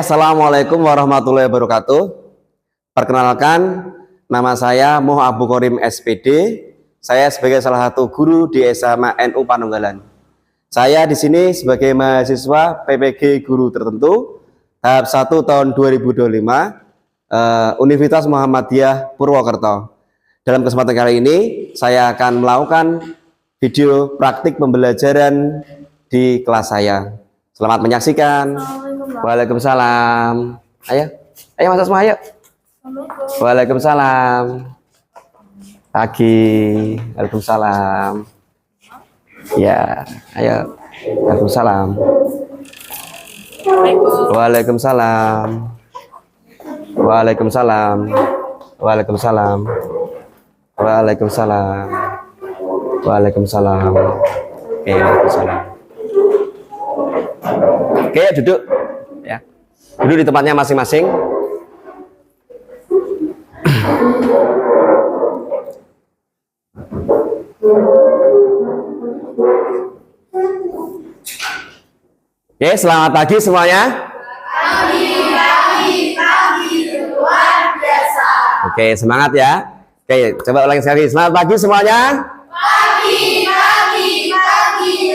Assalamualaikum warahmatullahi wabarakatuh. Perkenalkan, nama saya Moh Abu Korim SPD. Saya sebagai salah satu guru di SMA NU Panunggalan. Saya di sini sebagai mahasiswa PPG Guru Tertentu tahap 1 tahun 2025 Universitas Muhammadiyah Purwokerto. Dalam kesempatan kali ini saya akan melakukan video praktik pembelajaran di kelas saya. Selamat menyaksikan. Waalaikumsalam. Ayo masuk semua, ayo. Waalaikumsalam. Pagi. Waalaikumsalam. Ya, ayo. Waalaikumsalam. Waalaikumsalam. Waalaikumsalam. Waalaikumsalam. Waalaikumsalam. Waalaikumsalam. Oke, waalaikumsalam. Oke, duduk ya. Duduk di tempatnya masing-masing. Oke, selamat pagi semuanya. Pagi luar biasa. Oke, semangat ya. Oke, coba ulangi sekali. Selamat pagi semuanya. Pagi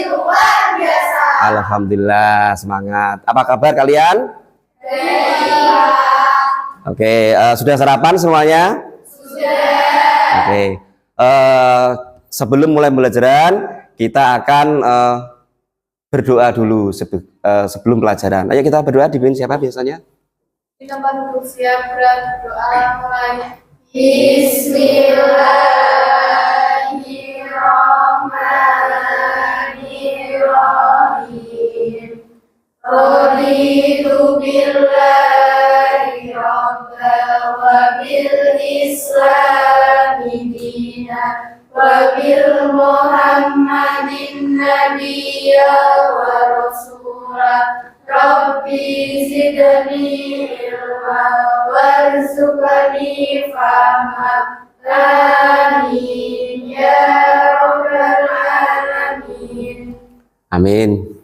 luar biasa. Alhamdulillah, semangat. Apa kabar kalian? Oke, sudah sarapan semuanya? Sudah. Oke, sebelum mulai pembelajaran, kita akan berdoa dulu sebelum pelajaran. Ayo kita berdoa, dipimpin siapa biasanya? Di tempat duduk siap berdoa mulai. Bismillahirrahmanirrahim. Raditu billahi rabban wa bil islami dinan wa bil muhammadin nabiyya wa rasulah. Rabbi zidni ilma warzuqni fahma. Amin ya rabbal alamin. Amin.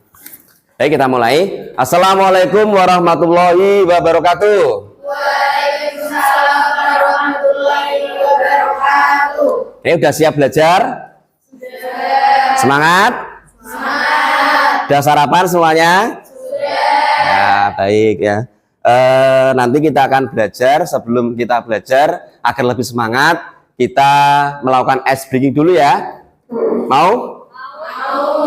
Baik, kita mulai. Assalamualaikum warahmatullahi wabarakatuh. Waalaikumsalam warahmatullahi wabarakatuh. Ini udah siap belajar? Sudah. Semangat? Semangat. Udah sarapan semuanya? Ya, baik ya. Nanti kita akan belajar. Sebelum kita belajar agar lebih semangat, kita melakukan ice breaking dulu ya. Mau?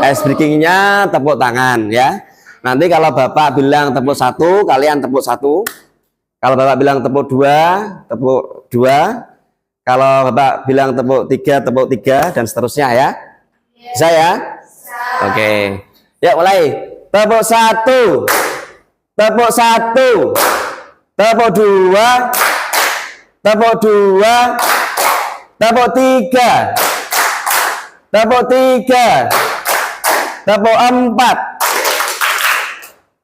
Ice breakingnya tepuk tangan ya. Nanti kalau Bapak bilang tepuk 1, kalian tepuk 1. Kalau Bapak bilang tepuk 2, tepuk 2. Kalau Bapak bilang tepuk 3, tepuk 3, dan seterusnya ya. Bisa ya? Oke. Ya, mulai. Tepuk 1. Tepuk 1, tepuk 2, tepuk 2, tepuk 3, tepuk 3, tepuk 4,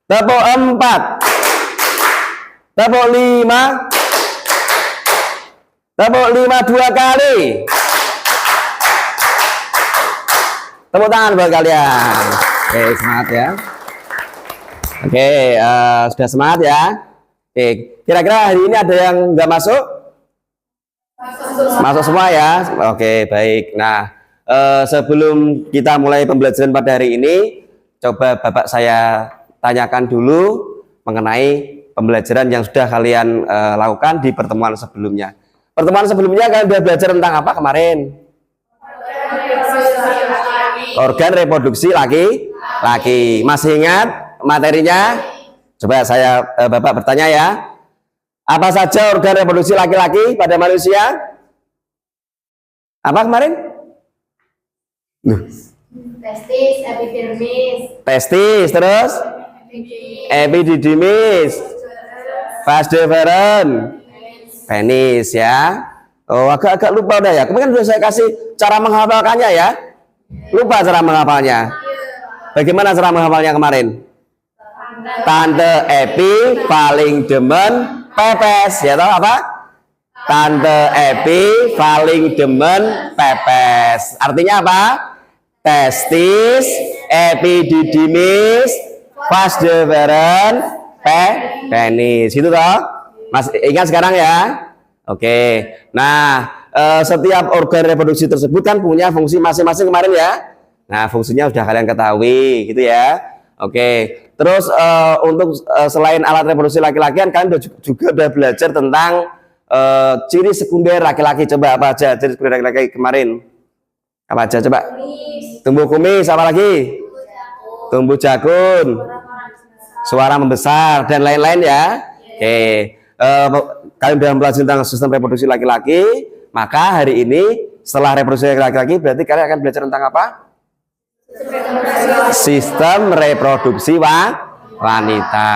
tepuk 4, tepuk 5, tepuk 5 2 kali. Tepuk tangan buat kalian. Oke, semangat ya. Oke, sudah semangat ya. Oke, kira-kira hari ini ada yang nggak masuk? Masuk semua ya. Oke, baik. Nah, sebelum kita mulai pembelajaran pada hari ini, coba Bapak saya tanyakan dulu mengenai pembelajaran yang sudah kalian lakukan di pertemuan sebelumnya. Pertemuan sebelumnya kalian sudah belajar tentang apa kemarin? Organ reproduksi laki-laki. Masih ingat materinya? Coba Bapak bertanya ya. Apa saja organ reproduksi laki-laki pada manusia? Apa kemarin? Testis, epidermis. Testis, terus? Epididymis. Vas deferens. Penis ya. Oh, agak-agak lupa udah ya. Kemarin sudah saya kasih cara menghafalkannya ya. Lupa cara menghafalnya. Bagaimana cara menghafalnya kemarin? Tante Epi paling demen pepes, ya tahu apa? Tante Epi paling demen pepes. Artinya apa? Testis, epididymis, vas deferens, penis. Gitu toh? Mas ingat sekarang ya? Oke. Nah, setiap organ reproduksi tersebut kan punya fungsi masing-masing kemarin ya. Nah, fungsinya sudah kalian ketahui gitu ya. Oke. Terus untuk selain alat reproduksi laki-laki kan kalian juga udah belajar tentang ciri sekunder laki-laki. Coba apa aja ciri sekunder laki-laki kemarin? Apa aja coba? Tumbuh kumis, apa lagi? Tumbuh jakun, suara membesar dan lain-lain ya. Oke. Kalian sudah belajar tentang sistem reproduksi laki-laki, maka hari ini setelah reproduksi laki-laki berarti kalian akan belajar tentang apa? Sistem reproduksi wanita.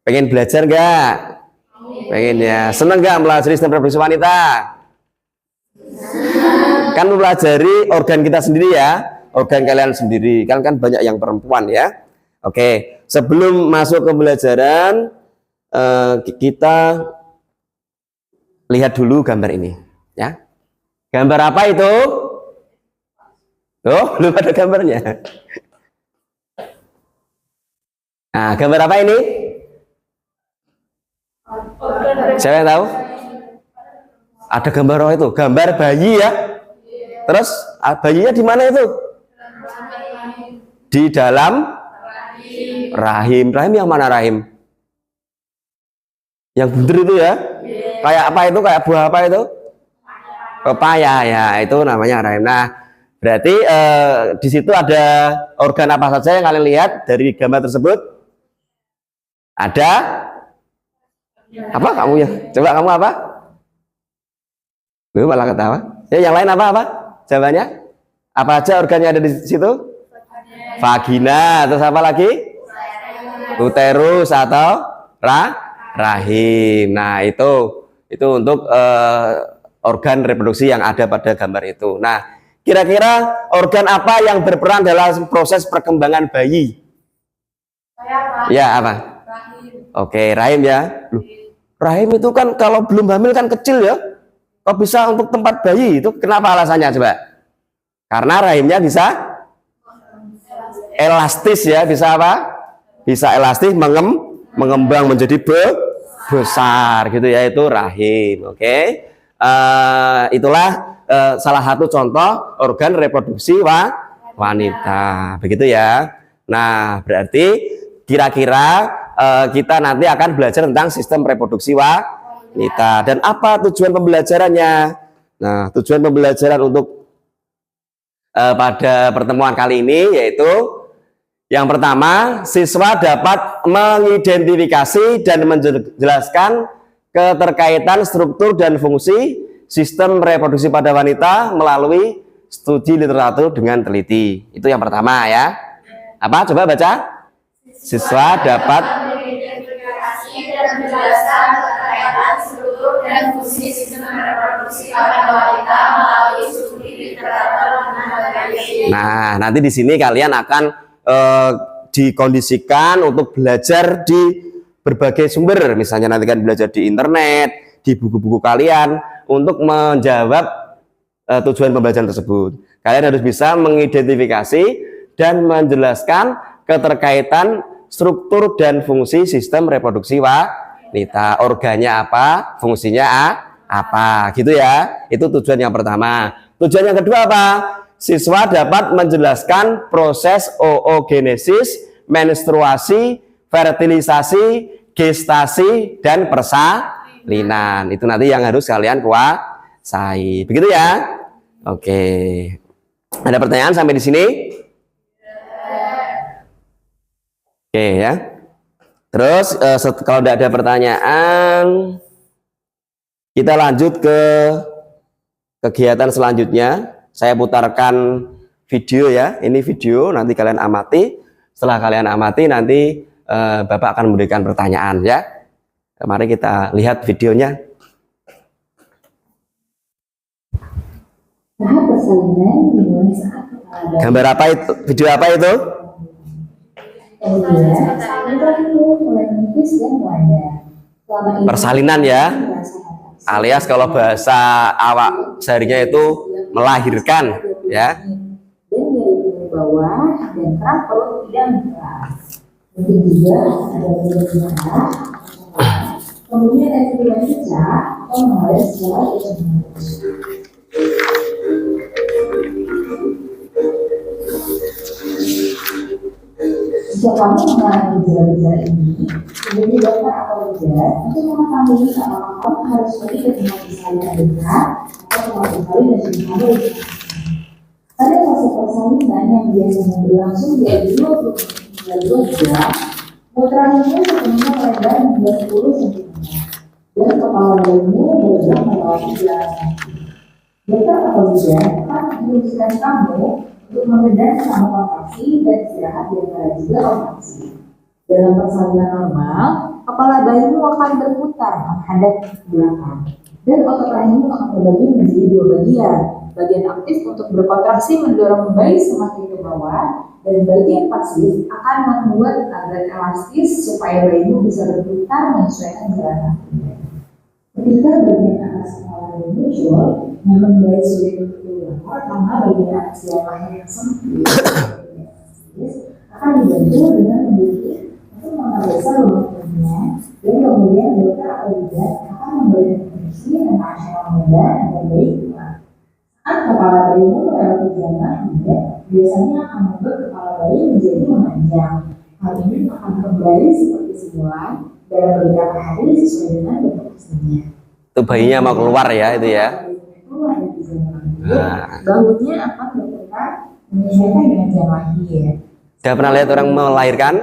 Pengen belajar nggak? Pengen ya. Seneng nggak mempelajari sistem reproduksi wanita? Kan mempelajari organ kita sendiri ya, organ kalian sendiri. Kalian kan banyak yang perempuan ya. Oke. Sebelum masuk ke pembelajaran, kita lihat dulu gambar ini ya. Gambar apa itu? Oh, belum ada gambarnya. Nah, gambar apa ini? Siapa yang tahu? Ada gambar apa itu? Gambar bayi ya. Terus bayinya di mana itu? Di dalam rahim. Rahim yang mana rahim? Yang bunder itu ya? Kayak apa itu? Kayak buah apa itu? Pepaya ya, itu namanya rahim. Nah, berarti di situ ada organ apa saja yang kalian lihat dari gambar tersebut? Ada apa kamu ya? Coba kamu apa? Lu malah ketawa. Ya, yang lain apa? Jawabannya? Apa aja organnya ada di situ? Vagina, terus apa lagi? Uterus atau rahim. Nah, itu untuk organ reproduksi yang ada pada gambar itu. Nah, kira-kira organ apa yang berperan dalam proses perkembangan bayi? Ya, apa? Oke, rahim ya. Loh, rahim itu kan kalau belum hamil kan kecil ya. Kok bisa untuk tempat bayi? Itu kenapa alasannya coba? Karena rahimnya bisa elastis ya, bisa apa? Bisa elastis mengembang menjadi besar gitu ya, itu rahim. Oke. Itulah salah satu contoh organ reproduksi wanita. Begitu ya. Nah, berarti kira-kira kita nanti akan belajar tentang sistem reproduksi wanita. Dan apa tujuan pembelajarannya? Nah, tujuan pembelajaran untuk pada pertemuan kali ini yaitu yang pertama, siswa dapat mengidentifikasi dan menjelaskan keterkaitan struktur dan fungsi sistem reproduksi pada wanita melalui studi literatur dengan teliti. Itu yang pertama ya. Apa? Coba baca. Siswa dapat mengidentifikasi dan menjelaskan keterkaitan struktur dan fungsi sistem reproduksi pada wanita melalui studi literatur dengan teliti. Nah, nanti di sini kalian akan dikondisikan untuk belajar di berbagai sumber, misalnya nanti kan belajar di internet, di buku-buku kalian untuk menjawab tujuan pembelajaran tersebut. Kalian harus bisa mengidentifikasi dan menjelaskan keterkaitan struktur dan fungsi sistem reproduksi wanita, organnya apa, fungsinya apa, gitu ya. Itu tujuan yang pertama. Tujuan yang kedua apa? Siswa dapat menjelaskan proses oogenesis, menstruasi, fertilisasi, gestasi, dan persalinan. Itu nanti yang harus kalian kuasai. Begitu ya? Oke. Ada pertanyaan sampai di sini? Oke ya. Terus kalau tidak ada pertanyaan, kita lanjut ke kegiatan selanjutnya. Saya putarkan video ya, ini video, nanti kalian amati. Setelah kalian amati, nanti Bapak akan memberikan pertanyaan ya. Mari kita lihat videonya. Tahap persalinan dimulai saat kepala Gambar apa itu? Video apa itu? kemudian intrahilum mulai menipis dan melandai. Selama ini Persalinan ya, alias kalau bahasa awak seharinya itu melahirkan ya. Dan dari bawah dan kerak perut tidak mengeras. Mungkin juga ada beberapa kemudian ada pilihan kita atau mengalir secara otomatis. Jika kamu mengalami gejala-gejala ini, menjadi dokter atau tidak untuk mengetahui apakah kamu harus pergi ke tempat persalinan dekat atau tempat persalinan yang sudah ada. Pada fase persalinan yang biasanya berlangsung di 20 hingga 2 jam, mutranya sepenuhnya melebar hingga 10 cm dan kepala bayimu bergerak melewati belakang kaki. Dokter atau tidak akan menginstruksikan kamu untuk menghindar selama kontraksi dan istirahat di antara juga operasi. Dalam persalinan normal, kepala bayimu akan berputar menghadap ke belakang dan otot rahimmu akan terbagi menjadi 2 bagian. Bagian aktif untuk berkontraksi mendorong bayi semakin ke bawah dan bagian pasif akan membuat agar elastis supaya bayimu bisa berputar menyesuaikan gerakan. Ketika bagian atas kepala muncul, memang bayi sulit untuk keluar karena bagian atas yang lahir yang sempit akan dibantu dengan memiliki untuk mengebesar lubang perutnya dan kemudian dokter atau bidan akan memberikan instruksi tentang cara mudah agar bayi keluar. Saat kepala bayimu melewati jalan hingga biasanya akan membuat kepala bayi menjadi memanjang. Hal ini akan kembali seperti semula dalam beberapa hari sesuai dengan bentuk aslinya. Itu bayinya mau keluar ya itu ya. Bautnya akan bergerak menyesuaikan dengan jam lahir. Sudah pernah lihat orang melahirkan?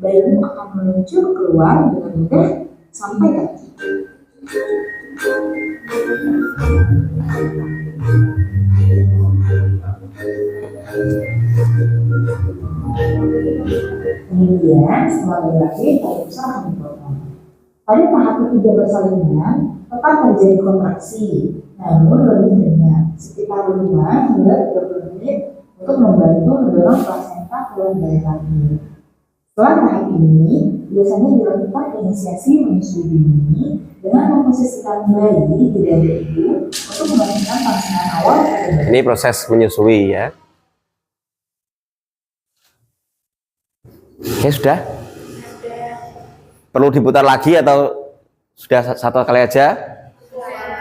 Bayimu akan meluncur keluar dengan mudah sampai kaki. Kemudian setelah dilahir, bayi besar akan dipotong. Pada tahap ketiga persalinan, tetap terjadi kontraksi, namun lebih ringan, sekitar 5 hingga 30 menit untuk membantu mendorong plasenta keluar dari lahir. Setelah tahap ini, biasanya dilakukan inisiasi menyusui dini dengan memposisikan bayi di dada ibu untuk memberikan pelaksanaan awal. Ini proses menyusui ya. Oke, sudah? Perlu diputar lagi atau sudah satu kali aja?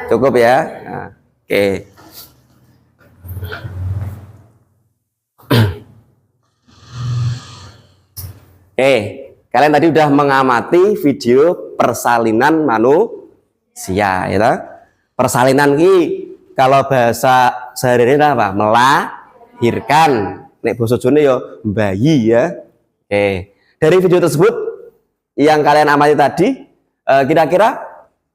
Cukup ya? Nah, oke. Oke, kalian tadi udah mengamati video persalinan manusia, ya. Persalinan ini kalau bahasa sehari-hari apa? Melahirkan. Nek basa Jawa ya bayi ya. Oke, dari video tersebut yang kalian amati tadi, kira-kira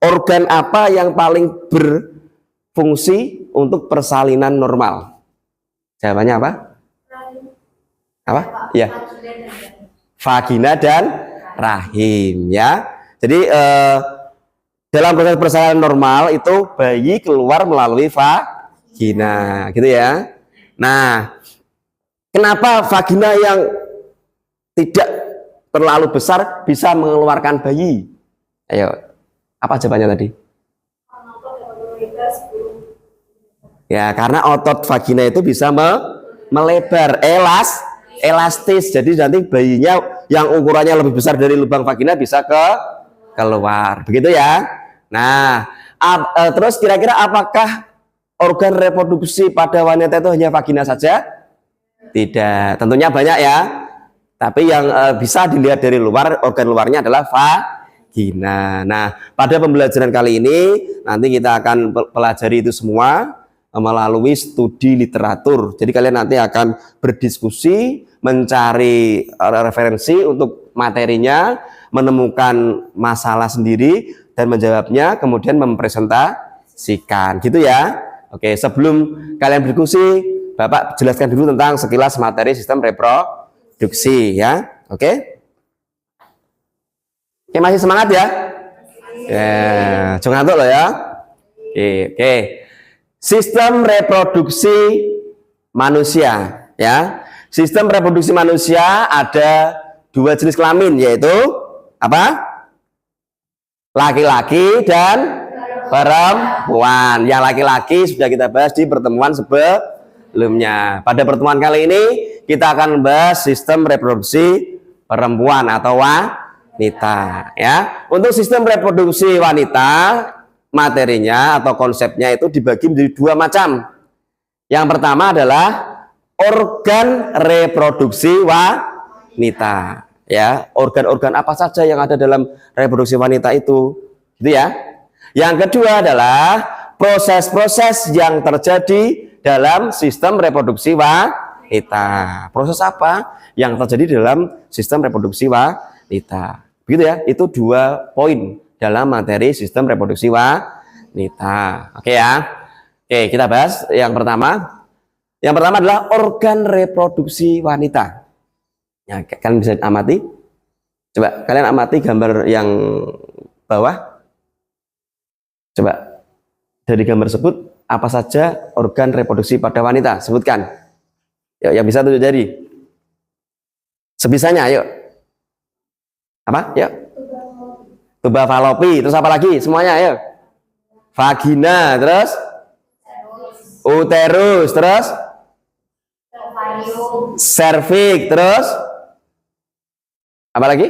organ apa yang paling berfungsi untuk persalinan normal? Jawabannya apa? Apa? Ya. Vagina dan rahim ya. Jadi dalam proses persalinan normal itu bayi keluar melalui vagina, gitu ya. Nah, kenapa vagina yang tidak terlalu besar bisa mengeluarkan bayi? Ayo, apa jawabannya tadi? Ya, karena otot vagina itu bisa melebar, elastis. Jadi nanti bayinya yang ukurannya lebih besar dari lubang vagina bisa keluar, begitu ya. Nah, terus kira-kira apakah organ reproduksi pada wanita itu hanya vagina saja? Tidak, tentunya banyak ya. Tapi yang bisa dilihat dari luar, organ luarnya adalah vagina. Nah, pada pembelajaran kali ini nanti kita akan pelajari itu semua melalui studi literatur. Jadi kalian nanti akan berdiskusi, mencari referensi untuk materinya, menemukan masalah sendiri dan menjawabnya, kemudian mempresentasikan, gitu ya. Oke, sebelum kalian berdiskusi, Bapak jelaskan dulu tentang sekilas materi sistem reproduksi ya. Oke. Oke, masih semangat ya? Ya, jangan ngantuk loh ya. Oke. Sistem reproduksi manusia ya. Sistem reproduksi manusia ada 2 jenis kelamin, yaitu apa? Laki-laki dan perempuan. Yang laki-laki sudah kita bahas di pertemuan sebelumnya. Pada pertemuan kali ini kita akan membahas sistem reproduksi perempuan atau wanita ya. Untuk sistem reproduksi wanita, materinya atau konsepnya itu dibagi menjadi dua macam. Yang pertama adalah organ reproduksi wanita ya. Organ-organ apa saja yang ada dalam reproduksi wanita itu gitu ya. Yang kedua adalah proses-proses yang terjadi dalam sistem reproduksi wanita. Proses apa yang terjadi dalam sistem reproduksi wanita? Begitu ya. Itu 2 poin dalam materi sistem reproduksi wanita. Oke ya. Oke, kita bahas yang pertama. Yang pertama adalah organ reproduksi wanita. Ya, kalian bisa amati. Coba kalian amati gambar yang bawah. Coba dari gambar tersebut apa saja organ reproduksi pada wanita? Sebutkan. Ya, yang bisa tunjuk jari. Sebisanya, ayo. Apa? Yuk. Tuba falopi. Terus apa lagi? Semuanya, ayo. Vagina, terus uterus, terus cervix, terus apa lagi?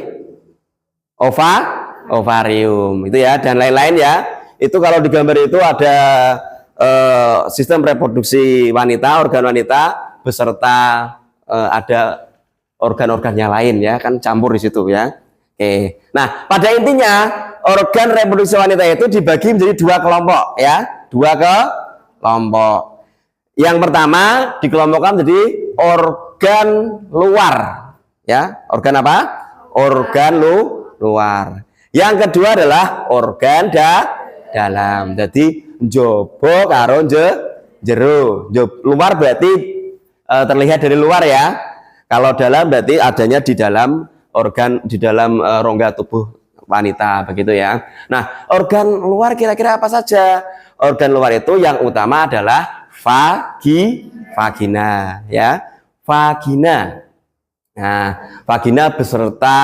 Ovarium. Itu ya, dan lain-lain ya. Itu kalau di gambar itu ada sistem reproduksi wanita, organ wanita beserta ada organ-organnya lain ya, kan campur di situ ya. Oke. Nah, pada intinya organ reproduksi wanita itu dibagi menjadi 2 kelompok ya, 2 kelompok. Yang pertama dikelompokkan menjadi organ luar ya. Organ apa? Organ luar. Yang kedua adalah organ dalam. Jadi njaba karo jero. Luar berarti terlihat dari luar ya. Kalau dalam berarti adanya di dalam organ, di dalam rongga tubuh wanita begitu ya. Nah, organ luar kira-kira apa saja? Organ luar itu yang utama adalah vagina ya. Vagina. Nah, vagina beserta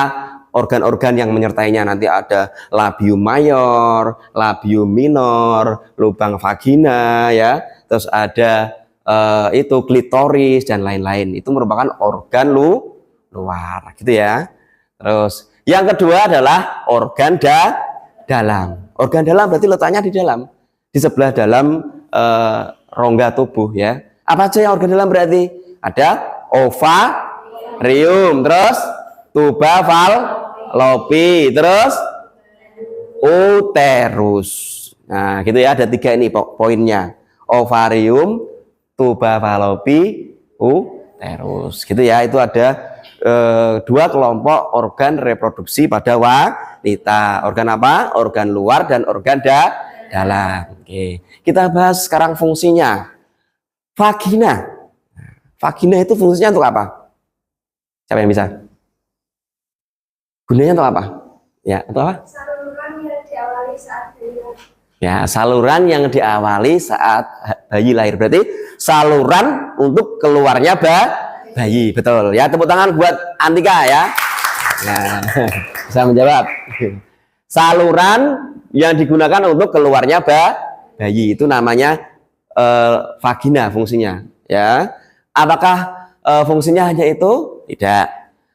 organ-organ yang menyertainya, nanti ada labium mayor, labium minor, lubang vagina ya. Terus ada itu klitoris dan lain-lain. Itu merupakan organ luar gitu ya. Terus yang kedua adalah organ dalam. Organ dalam berarti letaknya di dalam, di sebelah dalam rongga tubuh ya. Apa aja yang organ dalam berarti? Ada ovarium, terus tuba fallopi, terus uterus. Nah, gitu ya, ada 3 ini poinnya. Ovarium, tuba fallopi, uterus. Gitu ya, itu ada 2 kelompok organ reproduksi pada wanita. Organ apa? Organ luar dan organ dalam. Oke. Kita bahas sekarang fungsinya. Vagina. Vagina itu fungsinya untuk apa? Siapa yang bisa? Gunanya untuk apa? Ya, untuk apa? Saluran yang diawali saat bayi. Ya, saluran yang diawali saat bayi lahir. Berarti saluran untuk keluarnya bayi. Betul. Ya, tepuk tangan buat Antika ya. Nah, bisa menjawab. Saluran yang digunakan untuk keluarnya bayi itu namanya vagina fungsinya ya. Apakah fungsinya hanya itu? Tidak.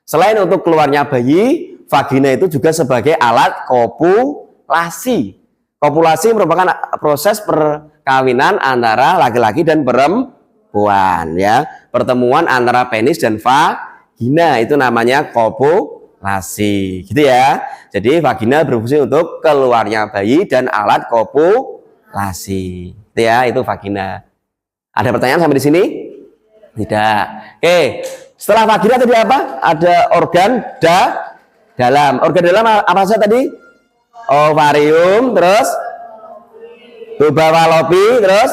Selain untuk keluarnya bayi, vagina itu juga sebagai alat kopulasi. Kopulasi merupakan proses perkawinan antara laki-laki dan perempuan ya. Pertemuan antara penis dan vagina itu namanya kopulasi gitu ya. Jadi vagina berfungsi untuk keluarnya bayi dan alat kopulasi. Gitu ya, itu vagina. Ada pertanyaan sampai di sini? Tidak. Oke. Setelah vagina tadi apa? Ada organ dalam. Organ dalam apa saja tadi? Ovarium, terus tuba fallopi, terus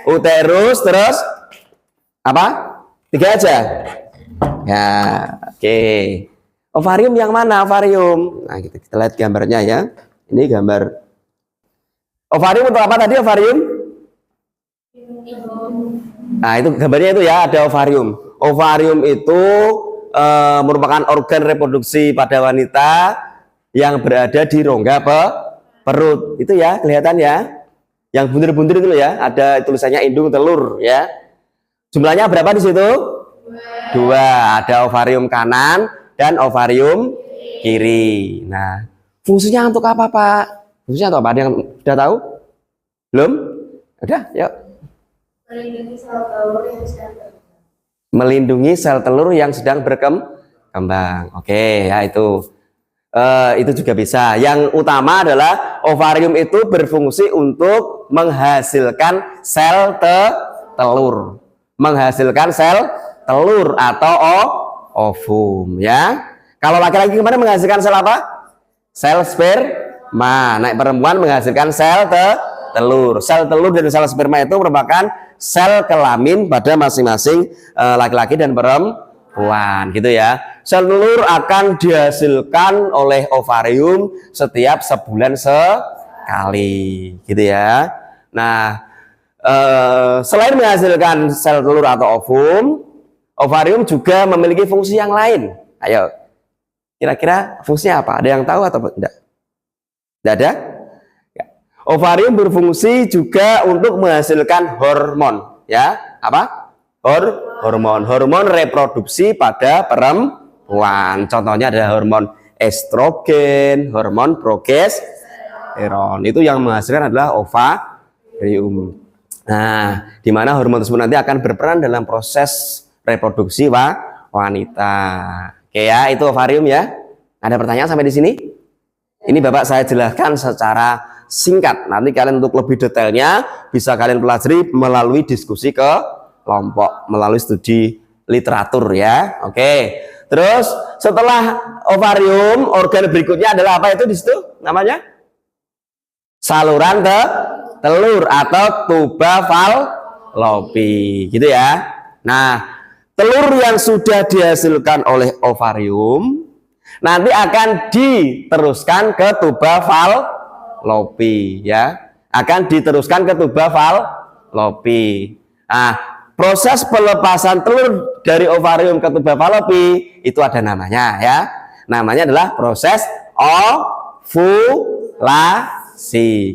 uterus, terus apa? 3 aja. Ya, oke. Ovarium yang mana? Ovarium. Nah, kita lihat gambarnya ya. Ini gambar. Ovarium untuk apa tadi ovarium? Nah, itu gambarnya itu ya, ada ovarium. Ovarium itu merupakan organ reproduksi pada wanita yang berada di rongga perut. Itu ya, kelihatan ya. Yang buntir-buntir itu ya, ada tulisannya indung telur ya. Jumlahnya berapa di situ? 2. Ada ovarium kanan, dan ovarium kiri. Nah, fungsinya untuk apa, Pak? Fungsinya untuk apa? Ada yang sudah tahu? Belum? Udah, yuk. Melindungi sel telur yang sedang berkembang. Oke, ya itu. Itu juga bisa. Yang utama adalah ovarium itu berfungsi untuk menghasilkan sel telur. Menghasilkan sel telur atau ovum, ya. Kalau laki-laki kemana menghasilkan sel apa? Sel sperma. Nah, perempuan menghasilkan sel telur. Sel telur dan sel sperma itu merupakan sel kelamin pada masing-masing laki-laki dan perempuan, gitu ya. Sel telur akan dihasilkan oleh ovarium setiap sebulan sekali, gitu ya. Nah, selain menghasilkan sel telur atau ovum, ovarium juga memiliki fungsi yang lain. Ayo, kira-kira fungsinya apa? Ada yang tahu atau tidak? Tidak ada? Ovarium berfungsi juga untuk menghasilkan hormon, ya. Apa? Hormon reproduksi pada perempuan. Contohnya ada hormon estrogen, hormon progesteron. Itu yang menghasilkan adalah ovarium. Nah, di mana hormon tersebut nanti akan berperan dalam proses reproduksi wanita. Oke ya, itu ovarium ya. Ada pertanyaan sampai di sini? Ini Bapak saya jelaskan secara singkat. Nanti kalian untuk lebih detailnya bisa kalian pelajari melalui diskusi ke kelompok, melalui studi literatur ya. Oke. Terus setelah ovarium, organ berikutnya adalah apa itu di situ? Namanya saluran telur atau tuba fallopi, gitu ya. Nah, telur yang sudah dihasilkan oleh ovarium nanti akan diteruskan ke tuba fallopi, ya. Akan diteruskan ke tuba fallopi. Nah, proses pelepasan telur dari ovarium ke tuba fallopi itu ada namanya, ya. Namanya adalah proses ovulasi,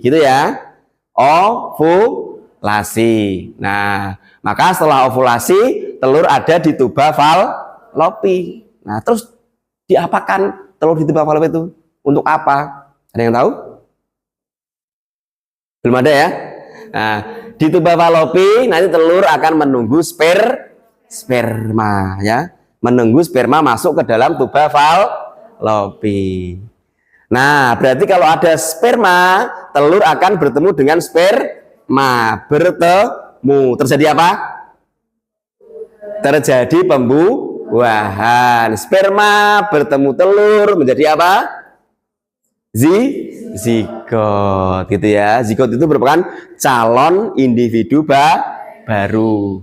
gitu ya. Ovulasi. Nah, maka setelah ovulasi telur ada di tuba fallopi. Nah, terus diapakan telur di tuba fallopi itu? Untuk apa? Ada yang tahu? Belum ada ya? Nah, di tuba fallopi nanti telur akan menunggu sperma, ya. Menunggu sperma masuk ke dalam tuba fallopi. Nah, berarti kalau ada sperma, telur akan bertemu dengan sperma. Bertemu. Terjadi apa? Terjadi pembuahan. Sperma bertemu telur menjadi apa? Zigot, gitu ya. Zigot itu merupakan calon individu baru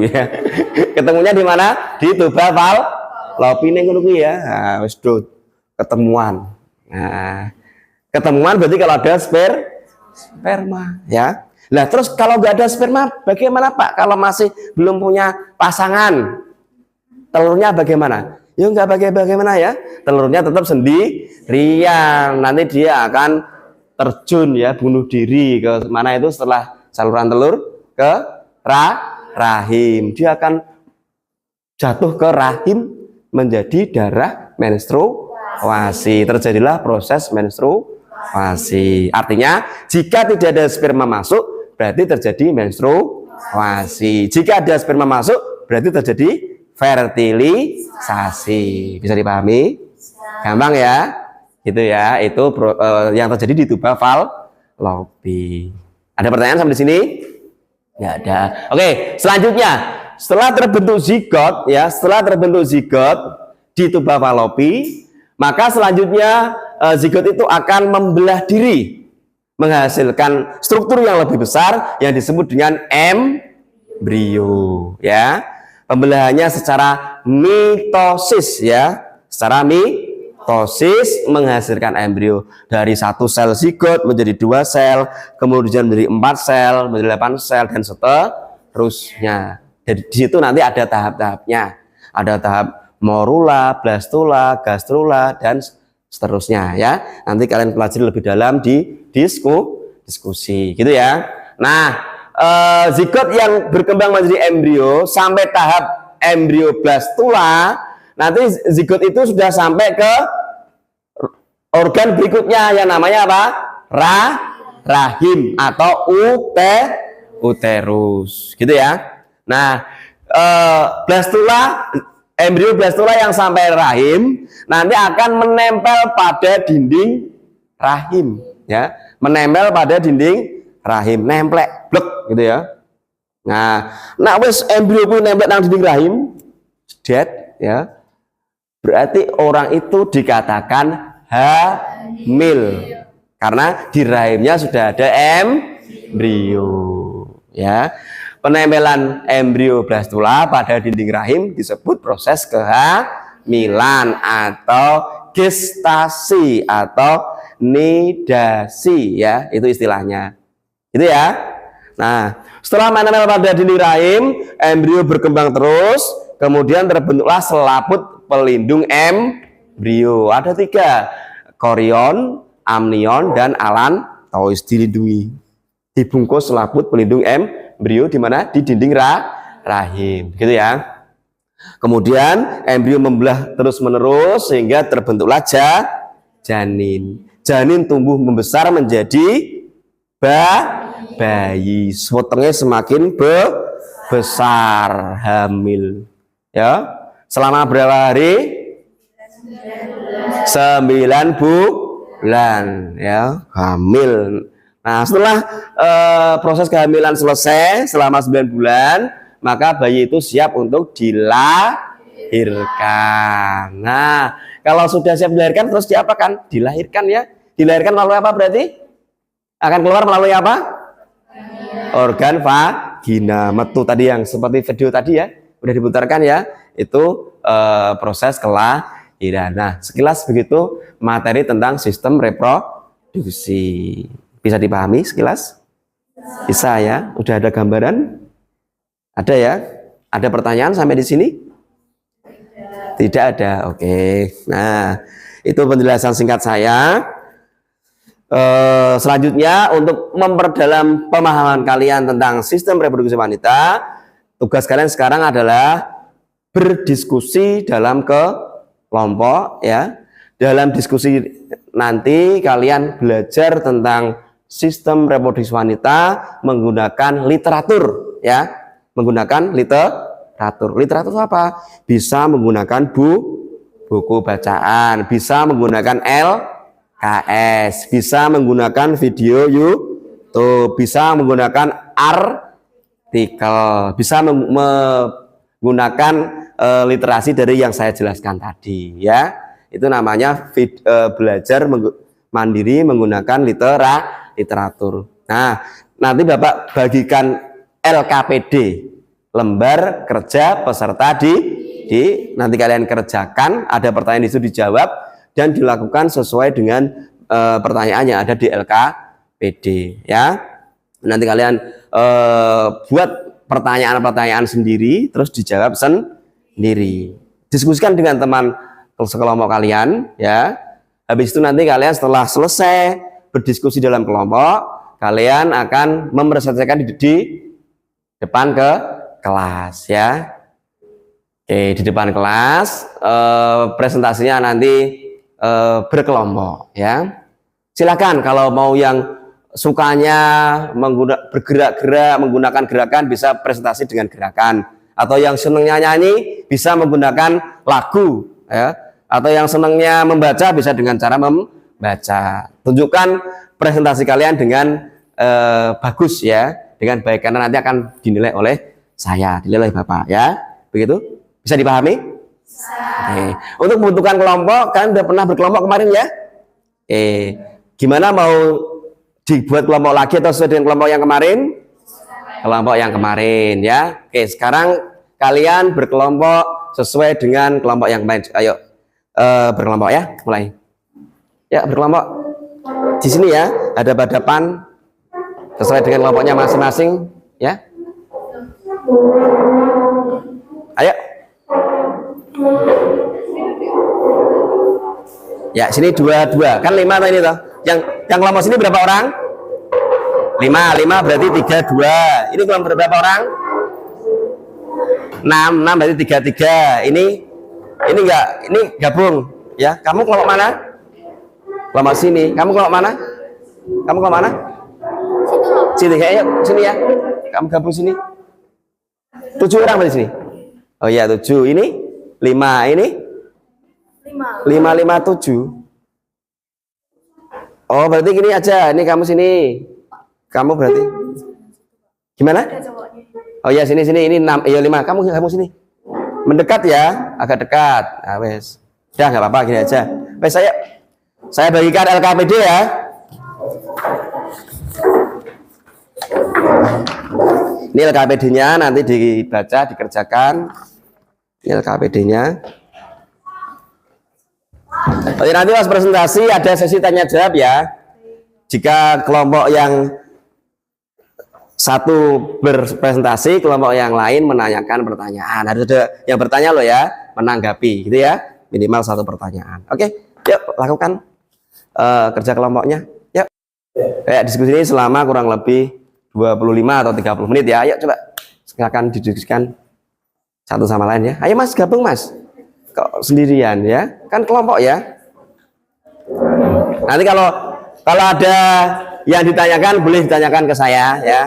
ya. Ketemunya di mana? Di tuba fallopi ning ngono ya. Nah, wis ketemuan. Nah, ketemuan berarti kalau ada sperma, ya. Nah, terus kalau nggak ada sperma, bagaimana Pak? Kalau masih belum punya pasangan, telurnya bagaimana? Ya nggak bagaimana ya. Telurnya tetap sendirian. Nanti dia akan terjun ya, bunuh diri ke mana itu setelah saluran telur ke rahim. Dia akan jatuh ke rahim menjadi darah menstruasi. Terjadilah proses menstruasi. Artinya jika tidak ada sperma masuk berarti terjadi menstruasi. Jika ada sperma masuk berarti terjadi fertilisasi. Bisa dipahami? Gampang ya? Gitu ya. Itu yang terjadi di tuba fallopi. Ada pertanyaan sampai di sini? Ya ada. Oke, selanjutnya setelah terbentuk zigot ya, setelah terbentuk zigot di tuba fallopi, maka selanjutnya zigot itu akan membelah diri, menghasilkan struktur yang lebih besar yang disebut dengan embrio, ya. Pembelahannya secara mitosis, ya. Secara mitosis menghasilkan embrio dari satu sel zigot menjadi 2 sel, kemudian menjadi 4 sel, menjadi 8 sel dan seterusnya. Jadi di situ nanti ada tahap-tahapnya. Ada tahap morula, blastula, gastrula dan seterusnya ya. Nanti kalian pelajari lebih dalam di diskusi gitu ya. Nah, zigot yang berkembang menjadi embrio sampai tahap embrioblastula nanti zigot itu sudah sampai ke organ berikutnya yang namanya apa? Rahim atau uterus, gitu ya. Nah, blastula, embrio blastula yang sampai rahim nanti akan menempel pada dinding rahim, ya, menempel pada dinding rahim, nemplek, blek, gitu ya. Nah, wis embrio pun nempel nang dinding rahim, dead, ya. Berarti orang itu dikatakan hamil karena di rahimnya sudah ada embrio, ya. Penempelan embrio blastula pada dinding rahim disebut proses kehamilan atau gestasi atau nidasi, ya, itu istilahnya, gitu ya. Nah, setelah menempel pada dinding rahim, embrio berkembang terus, kemudian terbentuklah selaput pelindung embrio. Ada 3, korion, amnion, dan alantois, dilindungi, dibungkus selaput pelindung embrio di mana? Di dinding rahim, gitu ya. Kemudian embrio membelah terus menerus sehingga terbentuklah janin. Janin tumbuh membesar menjadi bayi. Swotengnya semakin besar, hamil, ya. Selama berapa hari? 9 bulan, ya, hamil. Nah, setelah proses kehamilan selesai selama 9 bulan, maka bayi itu siap untuk dilahirkan. Nah, kalau sudah siap dilahirkan, terus diapakan? Dilahirkan, ya. Dilahirkan melalui apa berarti? Akan keluar melalui apa? Organ vagina, metu tadi yang seperti video tadi, ya, udah diputarkan, ya. Itu proses kelahiran. Nah, sekilas begitu materi tentang sistem reproduksi. Bisa dipahami sekilas? Bisa, ya. Udah ada gambaran? Ada, ya? Ada pertanyaan sampai di sini? Tidak ada. Oke. Nah, itu penjelasan singkat saya. Selanjutnya, untuk memperdalam pemahaman kalian tentang sistem reproduksi wanita, tugas kalian sekarang adalah berdiskusi dalam kelompok, ya. Dalam diskusi nanti kalian belajar tentang sistem reproduksi wanita menggunakan literatur, ya. Menggunakan literatur. Literatur apa? Bisa menggunakan buku bacaan, bisa menggunakan LKS, bisa menggunakan video YouTube, bisa menggunakan artikel, bisa menggunakan literasi dari yang saya jelaskan tadi, ya. Itu namanya belajar mandiri menggunakan literatur. Nah, nanti Bapak bagikan LKPD, lembar kerja peserta di nanti kalian kerjakan, ada pertanyaan itu dijawab dan dilakukan sesuai dengan pertanyaan yang ada di LKPD, ya. Nanti kalian buat pertanyaan-pertanyaan sendiri terus dijawab sendiri. Diskusikan dengan teman sekelompok kalian, ya. Habis itu nanti kalian setelah selesai berdiskusi dalam kelompok, kalian akan mempresentasikan di depan ke kelas, ya. Oke, di depan kelas presentasinya nanti berkelompok, ya. Silakan kalau mau yang sukanya bergerak-gerak menggunakan gerakan bisa presentasi dengan gerakan, atau yang senangnya nyanyi bisa menggunakan lagu, ya. Atau yang senangnya membaca bisa dengan cara membaca. Tunjukkan presentasi kalian dengan bagus, ya, dengan baik, karena nanti akan dinilai oleh saya, dinilai oleh Bapak, ya. Begitu? Bisa dipahami? Oke. Untuk membentukkan kelompok, kalian udah pernah berkelompok kemarin, ya? Gimana, mau dibuat kelompok lagi atau sesuai dengan kelompok yang kemarin? Kelompok yang kemarin, ya. Oke, sekarang kalian berkelompok sesuai dengan kelompok yang kemarin. Ayo berkelompok, ya, mulai. Ya, berkelompok. Di sini, ya, ada hadapan sesuai dengan kelompoknya masing-masing, ya. Ayo. Ya, sini dua, kan 5 ini toh. Yang kelompok sini berapa orang? 5 berarti 3, 2. Ini kelompok berapa orang? 6 berarti 3. Ini Ini enggak, ini gabung ya. Kamu kelompok mana? Kelompok sini. Kamu kelompok mana? Kamu kelompok mana? Sini ya, sini ya. Kamu gabung sini. 7 orang di sini. Oh iya 7. Ini 5. Ini 5 5 7. Oh berarti gini aja. Ini kamu sini. Kamu berarti gimana? Oh iya sini ini 6. Iya 5. Kamu sini. Mendekat ya, agak dekat. Nah, wes. Ya nggak apa-apa gini aja. Wes saya bagikan LKPD ya. Ini LKPD-nya nanti dibaca, dikerjakan. Ini LKPD-nya. Oke, nanti pas presentasi ada sesi tanya jawab ya. Jika kelompok yang satu berpresentasi, kelompok yang lain menanyakan pertanyaan. Harus ada yang bertanya loh ya, menanggapi gitu ya. Minimal 1 pertanyaan. Oke, yuk lakukan kerja kelompoknya. Yuk. Kayak diskusi ini selama kurang lebih 25 atau 30 menit ya. Ayo coba silakan didiskusikan satu sama lain ya. Ayo Mas, gabung Mas. Kok sendirian ya? Kan kelompok ya. Nanti kalau ada yang ditanyakan boleh ditanyakan ke saya ya.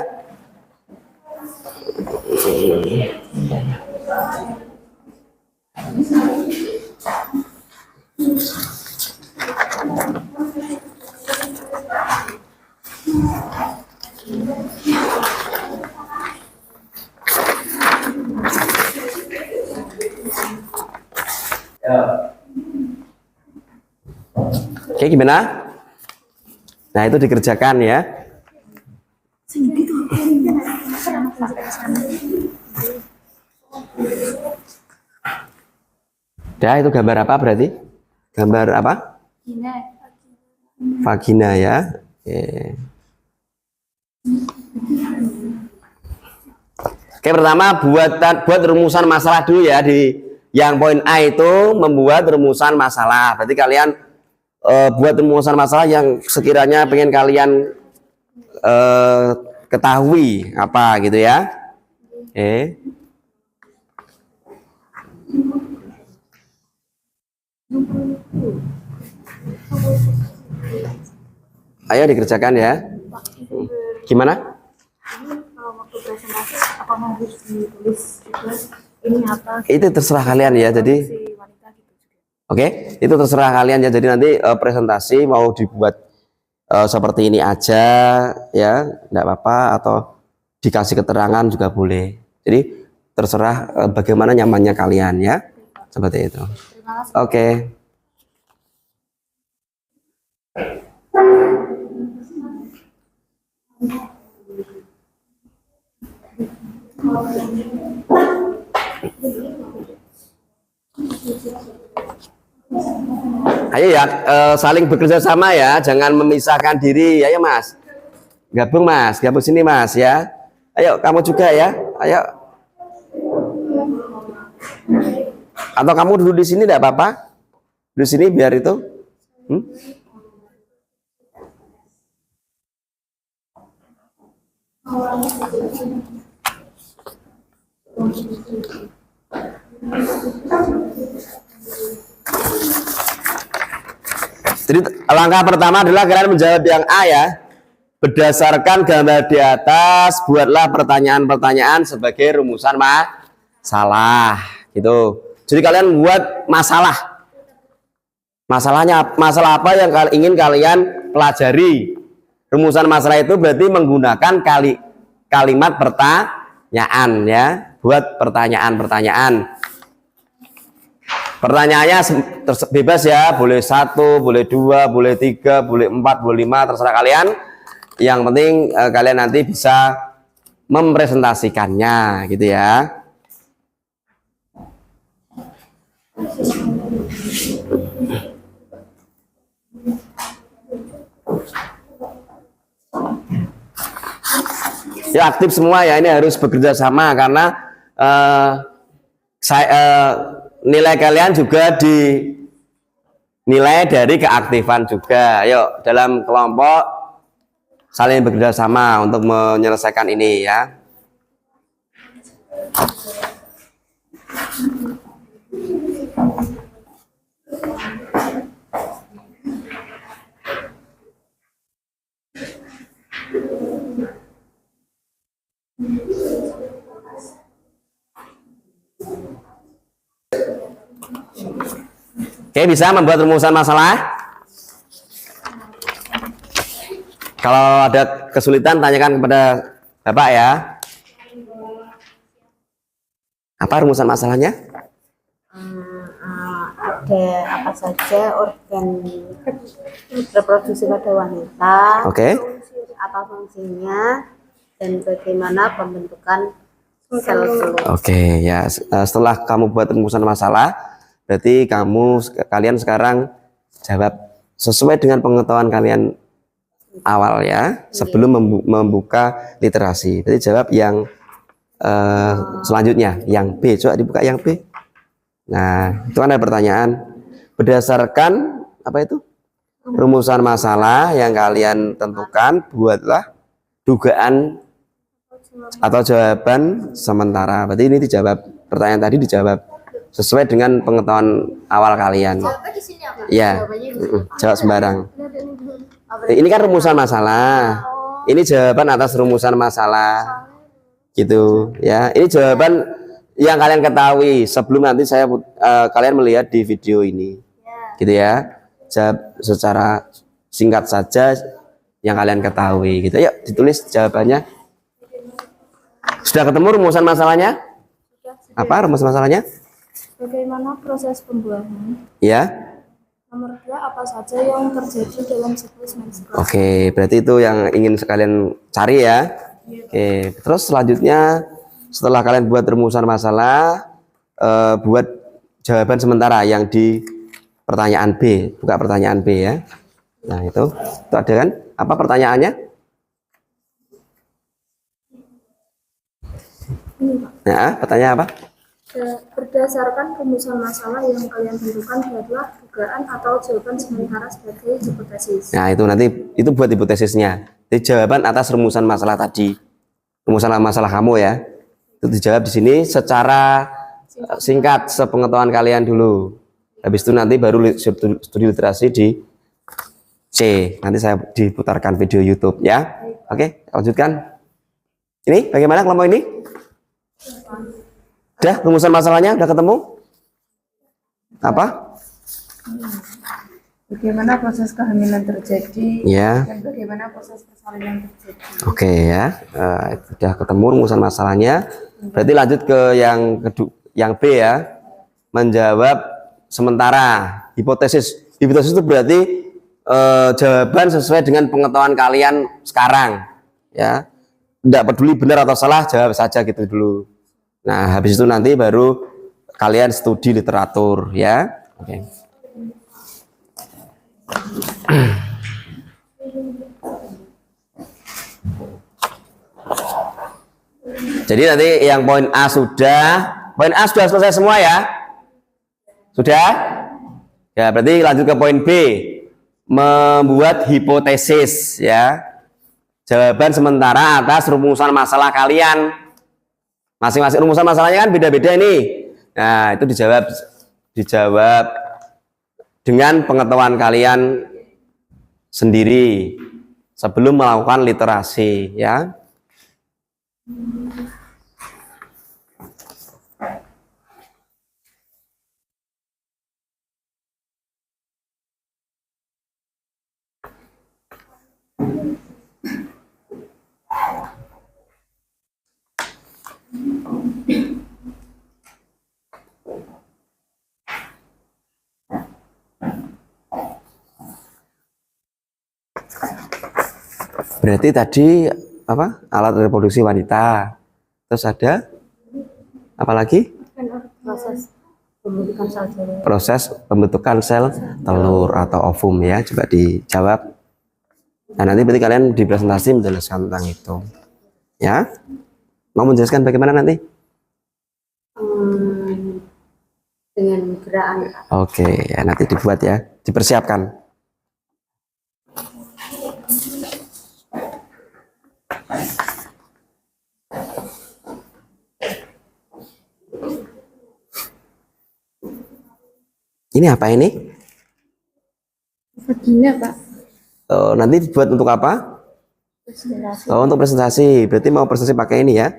Oke, gimana? Nah, itu dikerjakan ya. Dah, itu gambar apa berarti? Gambar apa? Vagina ya. Oke, pertama buat rumusan masalah dulu ya. Di yang poin A itu membuat rumusan masalah. Berarti kalian buat rumusan masalah yang sekiranya pengen kalian ketahui apa gitu ya. Ayo dikerjakan ya. Gimana? Waktu presentasi apakah harus ditulis juga ini apa? Itu terserah kalian ya. Jadi oke, itu terserah kalian ya. Jadi nanti presentasi mau dibuat seperti ini aja ya, enggak apa-apa, atau dikasih keterangan juga boleh. Jadi terserah bagaimana nyamannya kalian ya. Seperti itu. Oke. Ayo ya, saling bekerja sama ya, jangan memisahkan diri. Ayo Mas, gabung sini Mas ya. Ayo kamu juga ya, ayo. Atau kamu duduk di sini tidak apa-apa, duduk sini biar itu. Jadi langkah pertama adalah kalian menjawab yang A ya. Berdasarkan gambar di atas, buatlah pertanyaan-pertanyaan sebagai rumusan masalah gitu. Jadi kalian buat masalah. Masalah apa yang ingin kalian pelajari. Rumusan masalah itu berarti menggunakan kalimat pertanyaan ya. Buat pertanyaan-pertanyaan. Pertanyaannya bebas ya, boleh 1, boleh 2, boleh 3, boleh 4, boleh 5, terserah kalian. Yang penting kalian nanti bisa mempresentasikannya gitu ya. Ya aktif semua ya, ini harus bekerja sama karena nilai kalian juga dinilai dari keaktifan juga. Ayo dalam kelompok saling bekerja sama untuk menyelesaikan ini ya. Oke, bisa membuat rumusan masalah? Kalau ada kesulitan tanyakan kepada Bapak ya. Apa rumusan masalahnya? Ada apa saja organ reproduksi pada wanita, Oke. apa fungsinya, dan bagaimana pembentukan sel telur. Oke, ya. Setelah kamu buat rumusan masalah, berarti kalian sekarang jawab sesuai dengan pengetahuan kalian awal ya, sebelum membuka literasi. Berarti jawab yang selanjutnya, yang B. Coba dibuka yang B. Nah, itu kan ada pertanyaan. Berdasarkan apa itu? Rumusan masalah yang kalian tentukan, buatlah dugaan atau jawaban sementara. Berarti ini dijawab, pertanyaan tadi dijawab sesuai dengan pengetahuan awal kalian. Ya, jawab sembarang. Ini kan rumusan masalah. Ini jawaban atas rumusan masalah. Gitu ya. Ini jawaban yang kalian ketahui sebelum nanti kalian melihat di video ini. Gitu ya. Jawab secara singkat saja yang kalian ketahui gitu. Yuk ditulis jawabannya. Sudah ketemu rumusan masalahnya? Apa rumusan masalahnya? Bagaimana proses pembuahan? Ya. Nomor 2, apa saja yang terjadi dalam siklus menstruasi? Oke, berarti itu yang ingin sekalian cari ya. Oke, terus selanjutnya setelah kalian buat rumusan masalah, buat jawaban sementara yang di pertanyaan B. Buka pertanyaan B ya. Nah itu ada kan? Apa pertanyaannya? Nah, pertanyaan apa? Berdasarkan rumusan masalah yang kalian tentukan, buatlah dugaan atau jawaban sementara sebagai hipotesis. Nah itu nanti itu buat hipotesisnya. Jadi jawaban atas rumusan masalah tadi, rumusan masalah kamu ya, itu dijawab di sini secara singkat sepengetahuan kalian dulu. Habis itu nanti baru studi literasi di C. Nanti saya diputarkan video YouTube ya. Oke, lanjutkan. Ini bagaimana kelompok ini? Udah rumusan masalahnya udah ketemu? Apa? Bagaimana proses kehamilan terjadi Ya. dan bagaimana proses persalinan terjadi. Oke ya, sudah ketemu rumusan masalahnya. Berarti lanjut ke yang B ya, menjawab sementara hipotesis. Hipotesis itu berarti jawaban sesuai dengan pengetahuan kalian sekarang, ya. Tidak peduli benar atau salah, jawab saja gitu dulu. Nah, habis itu nanti baru kalian studi literatur, ya. Oke. Jadi nanti yang poin A poin A sudah selesai semua ya? Sudah? Ya, berarti lanjut ke poin B, membuat hipotesis ya. Jawaban sementara atas rumusan masalah kalian. Masing-masing rumusan masalahnya kan beda-beda ini. Nah, itu dijawab dengan pengetahuan kalian sendiri sebelum melakukan literasi ya. Berarti tadi apa? Alat reproduksi wanita. Terus ada apa lagi? Proses pembentukan sel telur. Proses pembentukan sel telur atau ovum ya. Coba dijawab. Nah, nanti berarti kalian di presentasi menjelaskan tentang itu. Ya. Mau menjelaskan bagaimana nanti? Dengan gerakan. Oke, ya nanti dibuat ya. Dipersiapkan. Ini apa ini? Begini Pak. Oh, nanti dibuat untuk apa? Presentasi. Oh, untuk presentasi. Berarti mau presentasi pakai ini ya?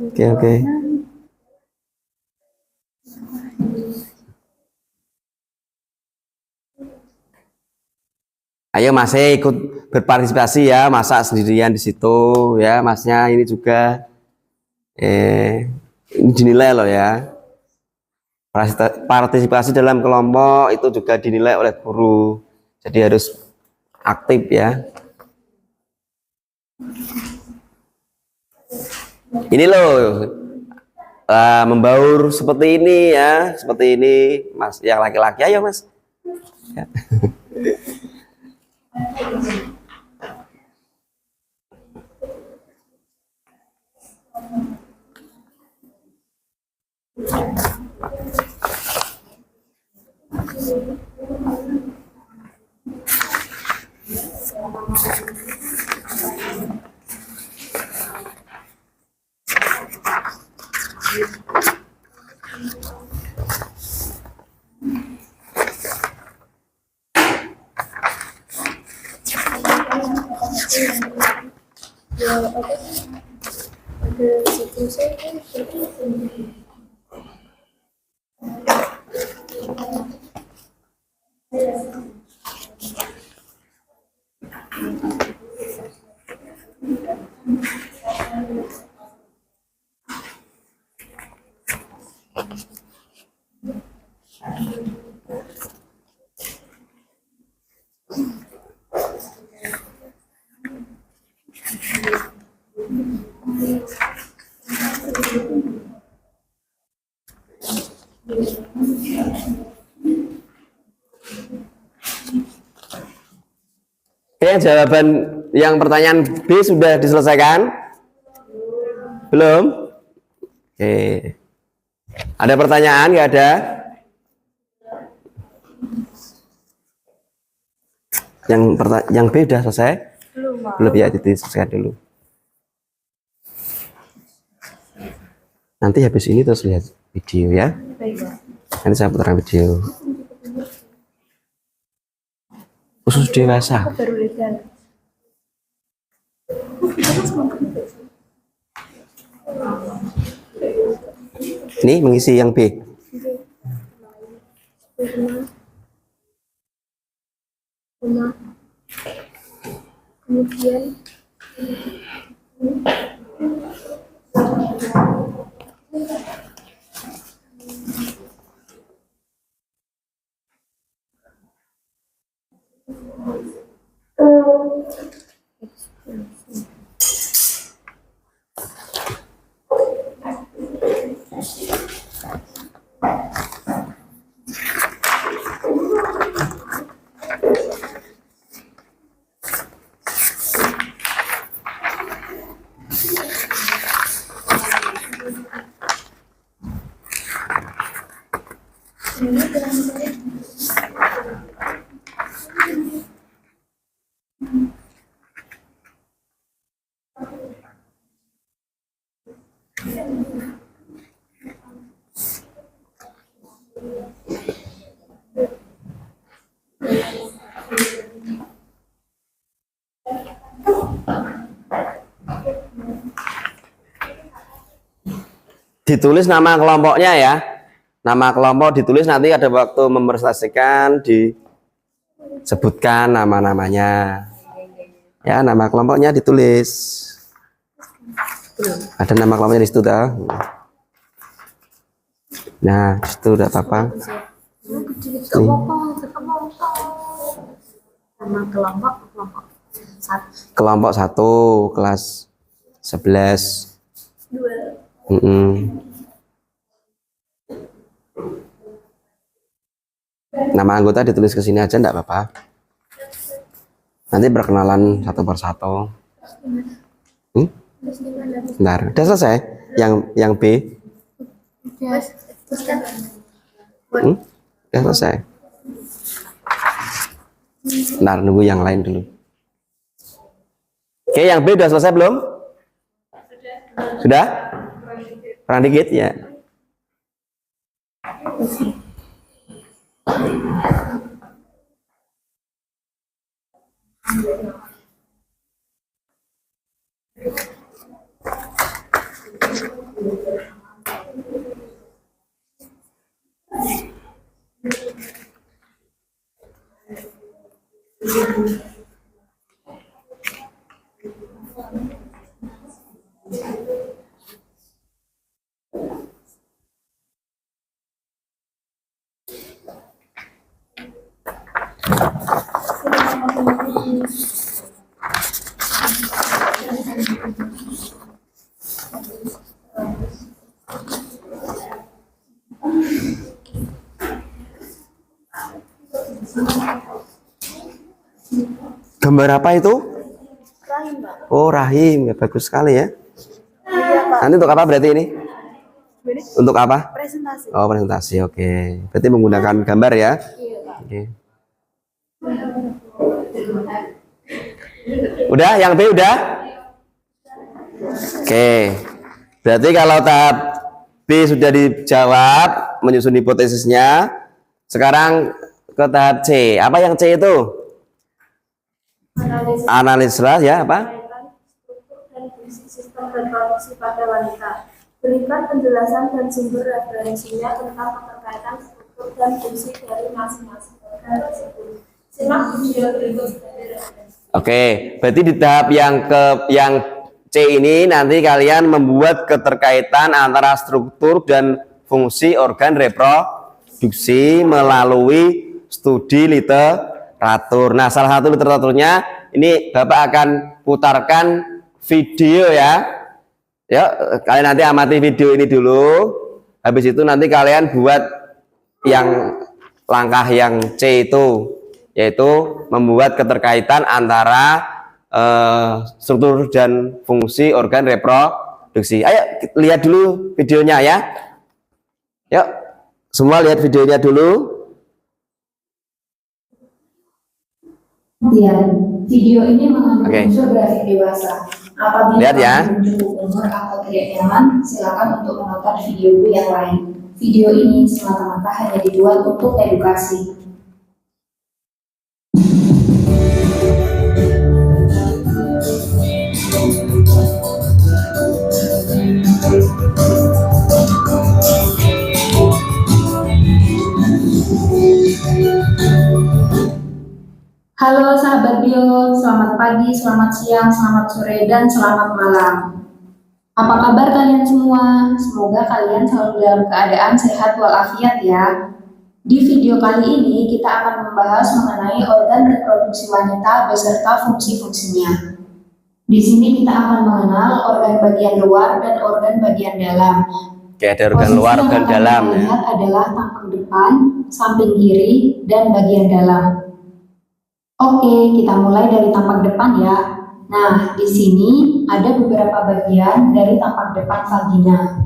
Oke, oke. Ayo Mas ikut berpartisipasi ya, masak sendirian di situ ya, Masnya ini juga. Ini dinilai loh ya. Partisipasi dalam kelompok itu juga dinilai oleh guru. Jadi harus aktif ya. Ini loh membaur seperti ini ya, seperti ini Mas. Yang laki-laki ayo Mas. Ya. Ada situsnya kan Oke, jawaban yang pertanyaan B sudah diselesaikan? Belum? Oke. Ada pertanyaan? Nggak ada? Yang B sudah selesai? Belum ya, jadi selesai dulu. Nanti habis ini terus lihat video ya. Nanti saya putarkan video. Khusus dewasa. baru lihat. Ini mengisi yang B. Rumah. Kemudian Ditulis nama kelompoknya ya. Nama kelompok ditulis, nanti ada waktu mempresentasikan disebutkan nama-namanya. Ya, nama kelompoknya ditulis. Ada nama kelompoknya di situ dah. Nah, di situ udah apa-apa. sama kelompok satu. Kelompok 1 kelas 11. 2. Nama anggota ditulis ke sini aja enggak apa-apa. Nanti perkenalan satu persatu. Bentar, udah selesai yang B? Udah selesai. Bentar, nunggu yang lain dulu. Oke, yang B udah selesai belum? Sudah? Kurang dikit ya. Gambar apa itu? Rahim, Pak. Oh, rahim. Ya, bagus sekali ya. Iya, Pak. Nanti untuk apa berarti ini? Untuk apa? Presentasi. Oh, presentasi. Oke. Berarti menggunakan gambar ya? Iya, Pak. Oke. Udah, yang B udah? Oke. Berarti kalau tahap B sudah dijawab, menyusun hipotesisnya. Sekarang ke tahap C. Apa yang C itu? Analislah ya, apa? Kaitan struktur dan fungsi sistem reproduksi pada wanita. Berikan penjelasan dan sumber referensinya tentang keterkaitan struktur dan fungsi dari masing-masing organ tersebut. Simak video berikut dari referensi. Oke, berarti di tahap yang C ini nanti kalian membuat keterkaitan antara struktur dan fungsi organ reproduksi melalui studi literatur. Nah, salah satu literaturnya ini Bapak akan putarkan video ya. Ya, kalian nanti amati video ini dulu. Habis itu nanti kalian buat yang langkah yang C itu, yaitu membuat keterkaitan antara struktur dan fungsi organ reproduksi. Ayo lihat dulu videonya ya. Yuk, semua lihat videonya dulu. Kemudian, video ini mengandung Oke. unsur grafik dewasa. Apabila Lihat ya. kamu cukup umur atau tidak nyaman, silakan untuk menonton videoku yang lain. Video ini semata-mata hanya dibuat untuk edukasi. Halo sahabat bio, selamat pagi, selamat siang, selamat sore, dan selamat malam. Apa kabar kalian semua? Semoga kalian selalu dalam keadaan sehat walafiat ya. Di video kali ini kita akan membahas mengenai organ reproduksi wanita beserta fungsi-fungsinya. Di sini kita akan mengenal organ bagian luar dan organ bagian dalam. Oke, ada organ luar, Posisi yang organ akan dalam kita ya. lihat adalah tampang depan, samping kiri, dan bagian dalam. Oke, kita mulai dari tampak depan ya. Nah, di sini ada beberapa bagian dari tampak depan vagina.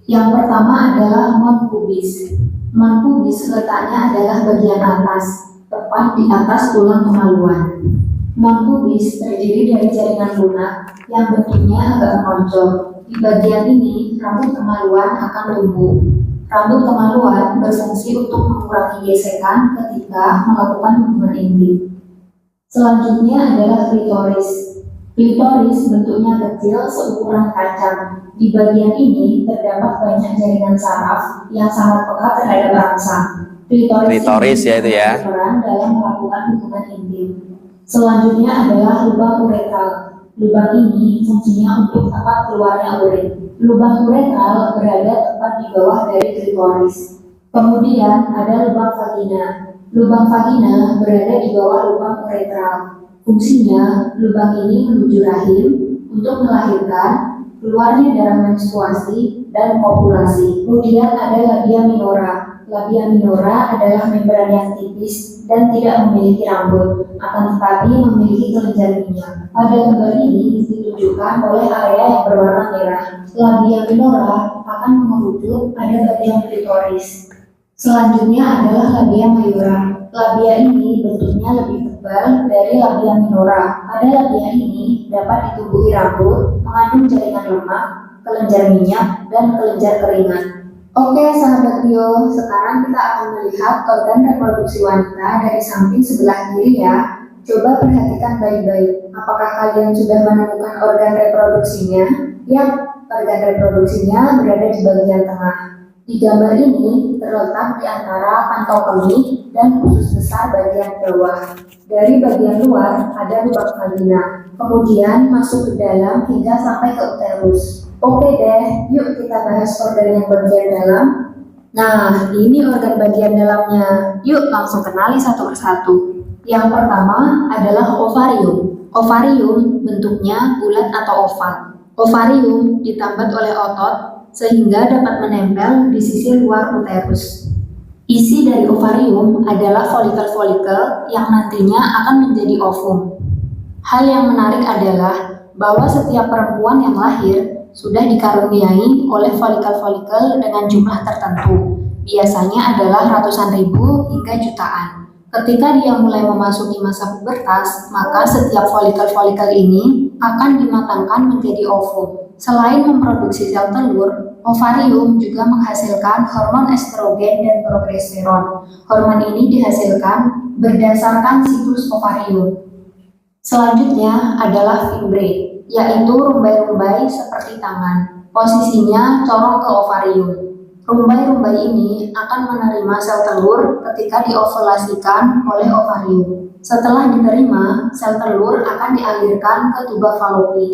Yang pertama adalah non pubis. Non pubis letaknya adalah bagian atas, tepat di atas tulang kemaluan. Non pubis terdiri dari jaringan lunak yang bentuknya agak menonjol. Di bagian ini, rambut kemaluan akan tumbuh. Rambut kemaluan berfungsi untuk mengurangi gesekan ketika melakukan hubungan intim. Selanjutnya adalah klitoris. Klitoris bentuknya kecil seukuran kaca. Di bagian ini terdapat banyak jaringan saraf yang sangat peka terhadap rangsang. Klitoris ya itu ya. berperan dalam melakukan hubungan intim. Selanjutnya adalah lubang uretral. Lubang ini fungsinya untuk tempat keluarnya urin. Lubang uretral berada tepat di bawah dari klitoris. Kemudian ada lubang vagina. Lubang vagina berada di bawah lubang uretral. Fungsinya, lubang ini menuju rahim untuk melahirkan, keluarnya darah menstruasi, dan kopulasi. Kemudian ada labia minora. Labia minora adalah membran yang tipis dan tidak memiliki rambut, akan tetapi memiliki kelenjar minyak. Pada gambar ini ditunjukkan oleh area yang berwarna merah. Labia minora akan mengerucut pada bagian klitoris. Selanjutnya adalah labia mayora. Labia ini bentuknya lebih tebal dari labia minora. Pada labia ini dapat ditumbuhi rambut, mengandung jaringan lemak, kelenjar minyak, dan kelenjar keringat. Oke, sahabat bio, sekarang kita akan melihat organ reproduksi wanita dari samping sebelah kiri ya. Coba perhatikan baik-baik, apakah kalian sudah menemukan organ reproduksinya? Ya, organ reproduksinya berada di bagian tengah. Di gambar ini terletak di antara kantong kemih dan usus besar bagian bawah. Dari bagian luar ada lubang vagina, kemudian masuk ke dalam hingga sampai ke uterus. Oke deh, yuk kita bahas organ yang bagian dalam. Nah, ini organ bagian dalamnya. Yuk langsung kenali satu persatu. Yang pertama adalah ovarium. Ovarium bentuknya bulat atau oval. Ovarium ditambat oleh otot sehingga dapat menempel di sisi luar uterus. Isi dari ovarium adalah folikel-folikel yang nantinya akan menjadi ovum. Hal yang menarik adalah bahwa setiap perempuan yang lahir sudah dikaruniai oleh folikel-folikel dengan jumlah tertentu. Biasanya adalah ratusan ribu hingga jutaan. Ketika dia mulai memasuki masa pubertas, maka setiap folikel-folikel ini akan dimatangkan menjadi ovum. Selain memproduksi sel telur, ovarium juga menghasilkan hormon estrogen dan progesteron. Hormon ini dihasilkan berdasarkan siklus ovarium. Selanjutnya adalah fimbre, yaitu rumbai-rumbai seperti tangan. Posisinya corong ke ovarium. Rumbai-rumbai ini akan menerima sel telur ketika diovulasikan oleh ovarium. Setelah diterima, sel telur akan dialirkan ke tuba falopi.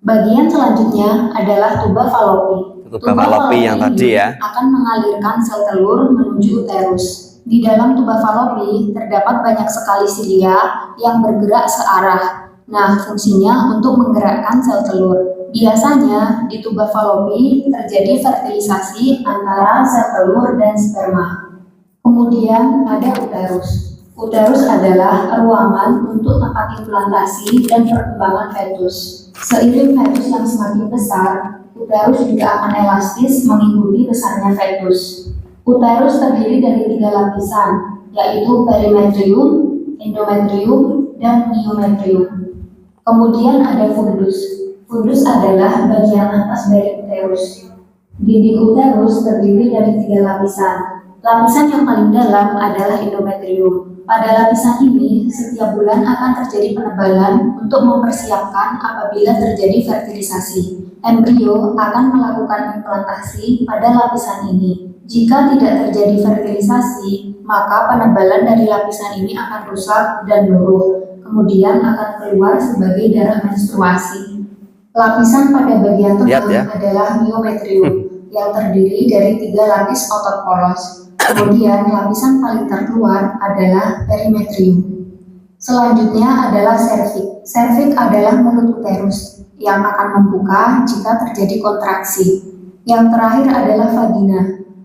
Bagian selanjutnya adalah tuba falopi. Tuba falopi yang tadi ya. Akan mengalirkan sel telur menuju uterus. Di dalam tuba falopi terdapat banyak sekali silia yang bergerak searah. Nah, fungsinya untuk menggerakkan sel telur. Biasanya di tuba falopi terjadi fertilisasi antara sel telur dan sperma. Kemudian ada uterus. Uterus adalah ruangan untuk tempat implantasi dan perkembangan fetus. Seiring fetus yang semakin besar, uterus juga akan elastis mengikuti besarnya fetus. Uterus terdiri dari 3 lapisan, yaitu perimetrium, endometrium, dan myometrium. Kemudian ada fundus. Fundus adalah bagian atas dari uterus. Dinding uterus terdiri dari 3 lapisan. Lapisan yang paling dalam adalah endometrium. Pada lapisan ini, setiap bulan akan terjadi penebalan untuk mempersiapkan apabila terjadi fertilisasi. Embrio akan melakukan implantasi pada lapisan ini. Jika tidak terjadi fertilisasi, maka penebalan dari lapisan ini akan rusak dan luruh, kemudian akan keluar sebagai darah menstruasi. Lapisan pada bagian tengah adalah myometrium, yang terdiri dari 3 lapis otot polos. Kemudian lapisan paling terkeluar adalah perimetrium. Selanjutnya adalah serviks. Serviks adalah mulut uterus yang akan membuka jika terjadi kontraksi. Yang terakhir adalah vagina.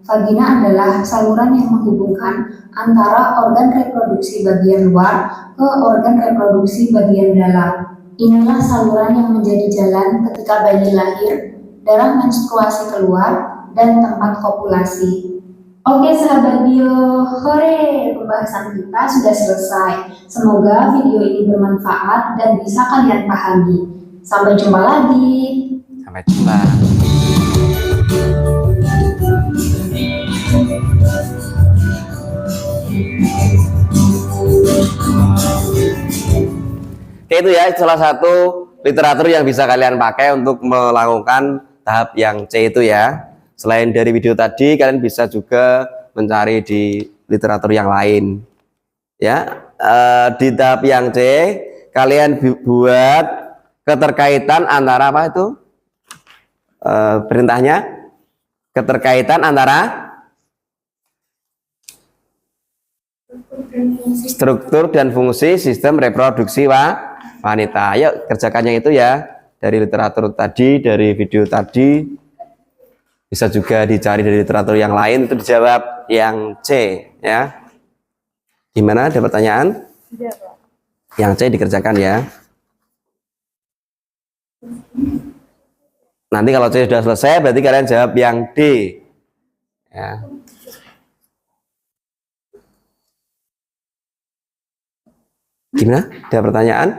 Vagina adalah saluran yang menghubungkan antara organ reproduksi bagian luar ke organ reproduksi bagian dalam. Inilah saluran yang menjadi jalan ketika bayi lahir, darah menstruasi keluar, dan tempat kopulasi. Oke sahabat bio, hore, pembahasan kita sudah selesai. Semoga video ini bermanfaat dan bisa kalian pahami. Sampai jumpa lagi. Sampai jumpa. Oke, itu ya salah satu literatur yang bisa kalian pakai untuk melakukan tahap yang C itu ya. Selain dari video tadi, kalian bisa juga mencari di literatur yang lain. Ya, di tahap yang C, kalian buat keterkaitan antara apa itu? Perintahnya, keterkaitan antara struktur dan fungsi sistem reproduksi wanita. Ayo kerjakannya itu ya, dari literatur tadi, dari video tadi. Bisa juga dicari dari literatur yang lain, itu dijawab yang C ya. Gimana, ada pertanyaan? Tidak, Pak. Yang C dikerjakan ya. Nanti kalau C sudah selesai berarti kalian jawab yang D ya. Gimana, ada pertanyaan?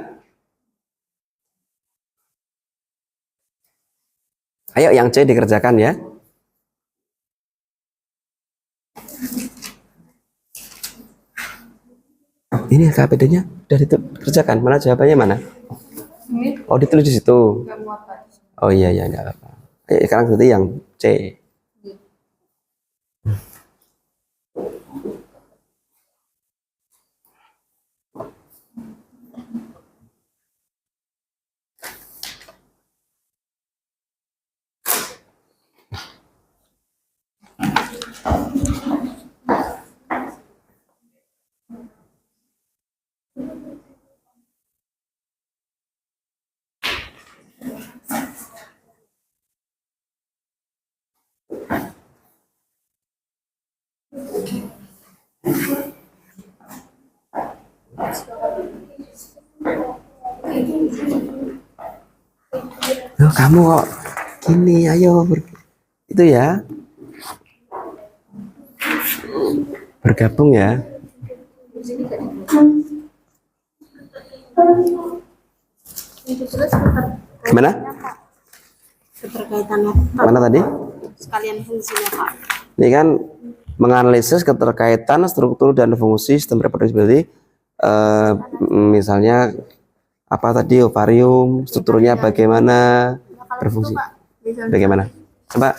Ayo yang C dikerjakan ya. Ini KPD-nya udah dikerjakan. Mana jawabannya mana? Ini Oh, ditulis di situ. nggak muat Pak. Oh iya iya enggak apa. Sekarang berarti yang C. Loh, kamu kok gini, ayo itu ya. Bergabung ya. Gimana? Keterkaitannya Mana tadi? sekalian fungsinya Pak. Ini kan menganalisis keterkaitan struktur dan fungsi sistem reproduksi, berarti misalnya apa tadi, ovarium, strukturnya bagaimana, berfungsi bagaimana, coba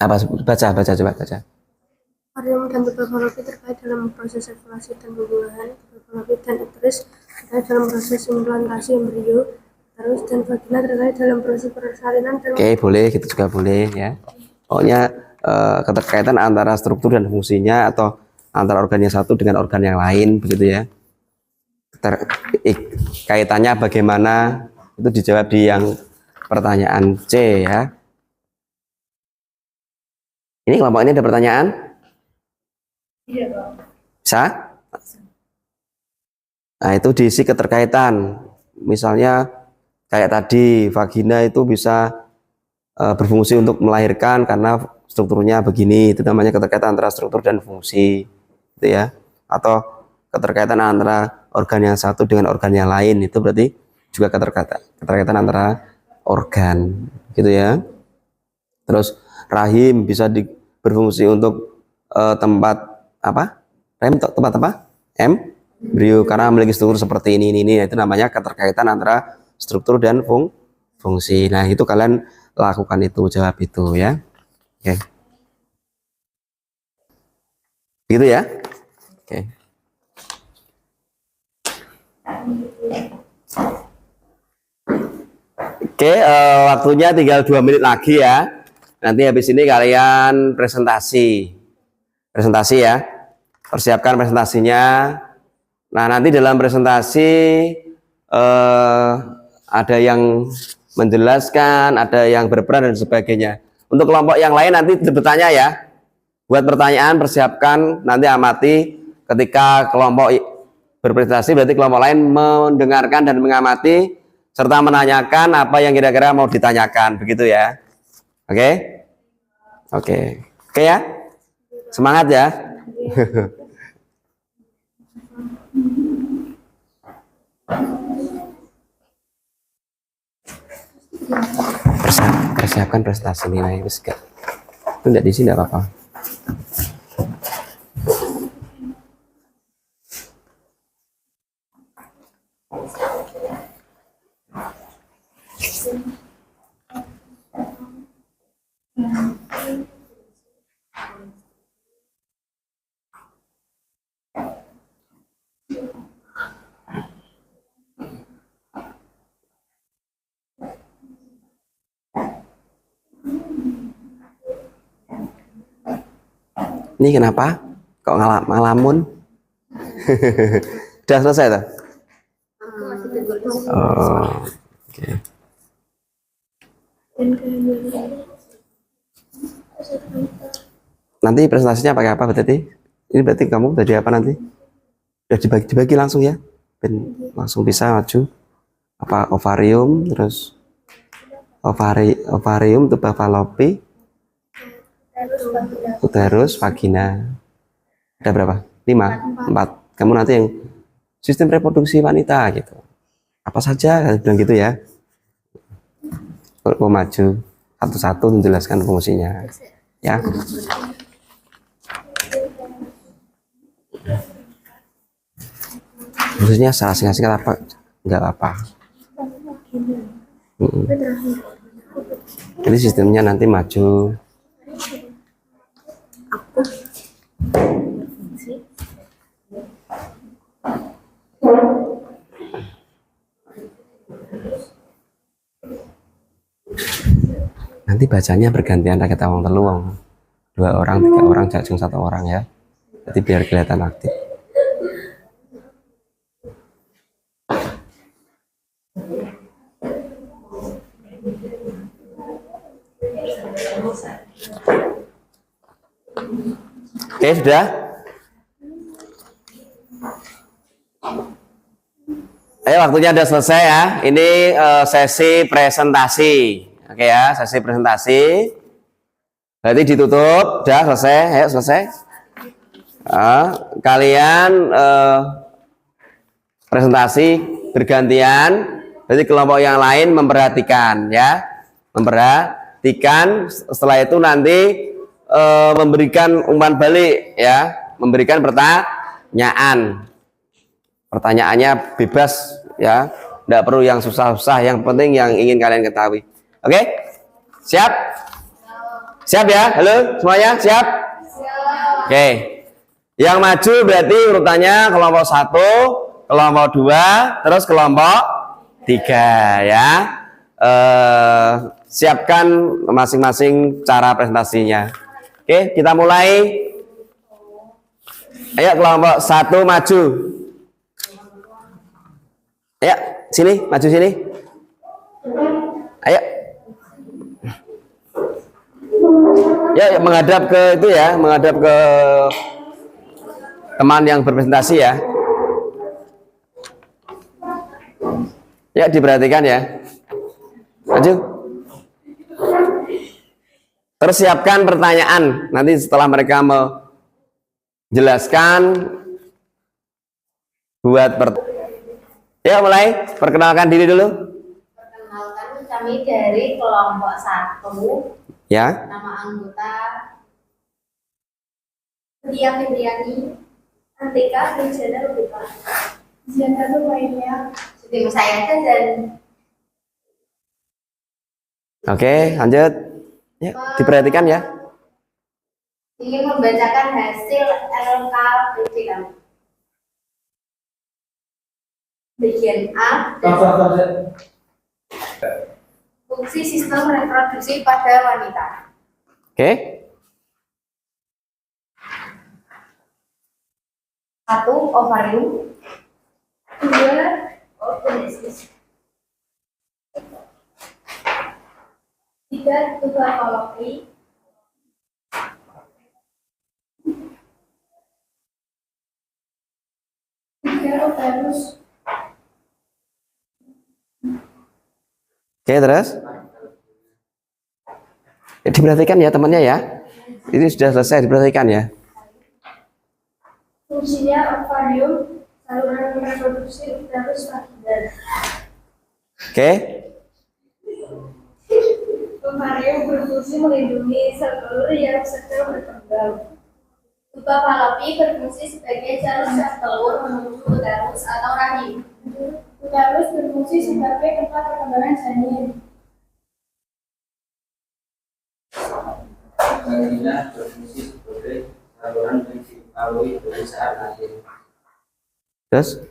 apa, baca coba baca. Ovarium dan tubuh fallopi terkait dalam proses evaluasi dan pembuahan, tubuh fallopi dan uterus terkait dalam proses implantasi embrio, terus dan vagina terkait dalam proses persalinan dan Oke, boleh gitu juga boleh ya. Pokoknya keterkaitan antara struktur dan fungsinya atau antara organ yang satu dengan organ yang lain begitu ya. Kaitannya bagaimana itu dijawab di yang pertanyaan C ya. Ini kelompok ini ada pertanyaan? Iya, Bisa? Nah, itu diisi keterkaitan. Misalnya kayak tadi vagina itu bisa berfungsi untuk melahirkan karena strukturnya begini, itu namanya keterkaitan antara struktur dan fungsi gitu ya. Atau keterkaitan antara organ yang satu dengan organ yang lain, itu berarti juga keterkaitan antara organ gitu ya. Terus rahim bisa berfungsi untuk tempat apa? Tempat apa? Embrio, karena memiliki struktur seperti ini. Itu namanya keterkaitan antara struktur dan fungsi. Nah, itu kalian lakukan itu, jawab itu ya. Oke. Gitu ya. Oke. Oke, waktunya tinggal 2 menit lagi ya. Nanti habis ini kalian presentasi ya. Persiapkan presentasinya. Nah, nanti dalam presentasi ada yang menjelaskan, ada yang berperan dan sebagainya. Untuk kelompok yang lain nanti bertanya ya. Buat pertanyaan persiapkan, nanti amati. Ketika kelompok berpresentasi berarti kelompok lain mendengarkan dan mengamati serta menanyakan apa yang kira-kira mau ditanyakan, begitu ya. Oke? Oke ya. Semangat ya. Persiapkan presentasi nilai itu enggak di sini enggak apa-apa. Ini kenapa? Kok ngalamun? Udah selesai tuh? Oh, oke. Nanti presentasinya pakai apa berarti? Ini berarti kamu tadi apa nanti? Udah dibagi langsung ya? Langsung bisa maju. Apa ovarium, terus ovarium, tuba fallopi, uterus, vagina. Ada berapa? 5? 4. Kamu nanti yang sistem reproduksi wanita gitu. Apa saja bilang gitu ya. Mau maju satu-satu menjelaskan fungsinya. Ya. Maksudnya salah singkat apa? Enggak apa. Jadi sistemnya nanti maju. Nanti bacanya bergantian rakyat awang telu wong. 2 orang, 3 orang, jajeng 1 orang ya. Jadi biar kelihatan aktif. Oke, sudah? Ayo, waktunya udah selesai ya. Ini sesi presentasi. Oke ya, sesi presentasi. Berarti ditutup, udah selesai. Ayo selesai. Kalian presentasi bergantian. Berarti kelompok yang lain memperhatikan ya, memperhatikan. Setelah itu nanti memberikan umpan balik ya, memberikan pertanyaan. Pertanyaannya bebas ya, tidak perlu yang susah-susah. Yang penting yang ingin kalian ketahui. Oke, siap? Siap ya? Halo semuanya, siap? Oke, yang maju berarti urutannya kelompok 1, kelompok 2, terus kelompok 3 ya. Siapkan masing-masing cara presentasinya. Oke, kita mulai. Ayo kelompok 1 maju. Ayo sini, maju sini. Ayo. Ya, menghadap ke itu ya, menghadap ke teman yang berpresentasi ya. Ya, diperhatikan ya. Maju. Terus siapkan pertanyaan. Nanti setelah mereka menjelaskan, buat ya mulai. Perkenalkan diri dulu. Perkenalkan, kami dari kelompok 1. Ya. Nama anggota Tia Fitriani, Antika, Rijana, Rubika, Ziana lainnya. Tim saya dan Oke, lanjut. Ya, diperhatikan ya. ingin membacakan hasil LKPD kami. Bagian A, fungsi sistem reproduksi pada wanita. Oke. 1. Ovarium. 2. Oogenesis. 3. Tuberkulosis. 4. Uterus. Oke, terus. Ya, diperhatikan ya temannya ya. Ini sudah selesai, diperhatikan ya. Fungsinya ovarium, saluran reproduksi uterus vagina. Oke. Ovarium berfungsi melindungi sel telur yang sedang berkembang. Tuba Fallopi berfungsi sebagai jalur sel telur menuju uterus atau rahim. Uterus berfungsi sebagai tempat perkembangan janin. Vagina berfungsi sebagai saluran melalui dari saat lahir. Terus.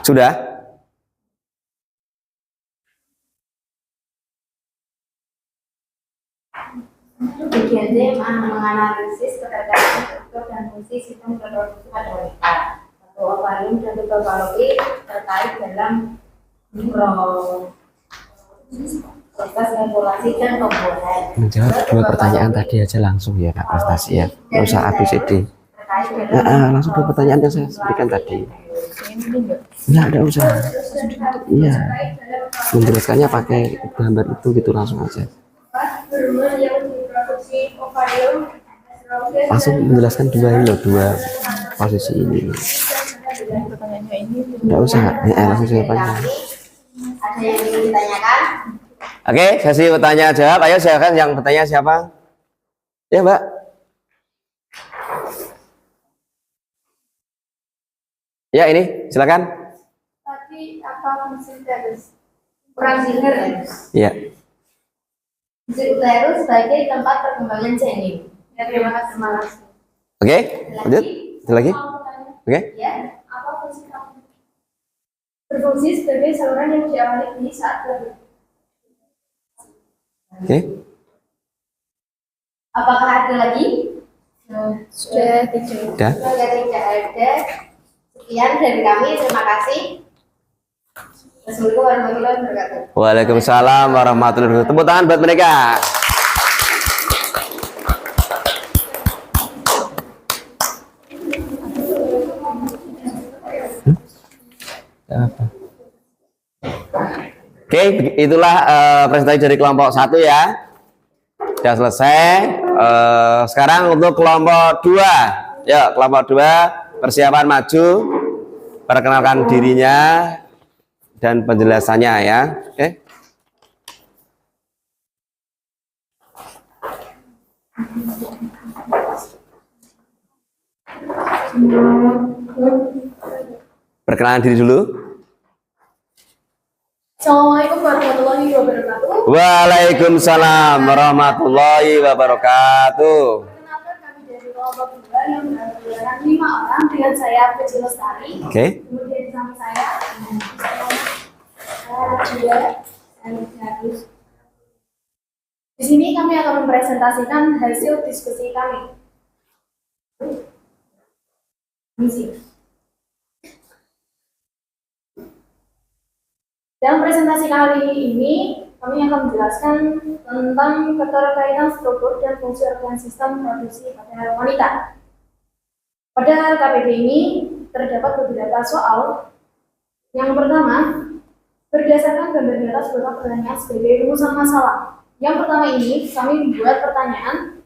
Sudah? Bagian D menganalisis keterkaitan struktur dan fungsi sistem reproduksi pada wanita. Satu, ovarium dan tuba Fallopi terkait dalam proses regulasi dan pembuahan. Menjawab 2 pertanyaan tadi aja langsung ya Kak, prestasi ya. Nggak usah ABCD. Terkait Langsung 2 pertanyaan yang saya berikan tadi. Enggak usah. Iya. Menjelaskannya pakai gambar itu gitu langsung aja. Hormon yang diproduksi ovarium, estrogen, Langsung menjelaskan 2 ini loh, 2 posisi ini. Pertanyaannya ini Enggak usah. Langsung jawabannya. ada yang ingin ditanyakan? Oke, sesi bertanya jawab. Ayo silakan yang bertanya siapa? Ya, Mbak. Ya, ini silakan. Tadi apa fungsi uterus? Kurang dengar. Ya. Fungsi uterus sebagai tempat perkembangan janin. Ya, terima kasih. Oke, lanjut. Ada lagi? Mau bertanya, Oke. Ya. apa fungsi kamu? Berfungsi sebagai saluran yang diawali di saat berhenti. Oke. Apakah ada lagi? Sudah tidak. Udah. Jika tidak ada, sekian dari kami. Terima kasih. Assalamualaikum warahmatullahi wabarakatuh. Waalaikumsalam warahmatullahi wabarakatuh. Tepuk tangan buat mereka. Apa? Oke, itulah presentasi dari kelompok 1 ya. Sudah selesai. Sekarang untuk kelompok 2. Ya, kelompok 2 persiapan maju, perkenalkan dirinya dan penjelasannya ya. Oke. Perkenalan diri dulu. Assalamualaikum warahmatullahi wabarakatuh. Waalaikumsalam warahmatullahi wabarakatuh. Perkenalkan kami dari kelompok 2 yang bergabung 5 orang dengan saya Peci Lestari. Oke. Kemudian di samping saya Dia dan Harus. Di sini kami akan mempresentasikan hasil diskusi kami. Misi. Dalam presentasi kali ini, kami akan menjelaskan tentang keterkaitan struktur dan fungsi organ sistem produksi pada wanita. Pada KPD ini terdapat beberapa soal. Yang pertama, berdasarkan gambar di atas beberapa pertanyaan sebagai rumusan masalah. Yang pertama ini, kami membuat pertanyaan.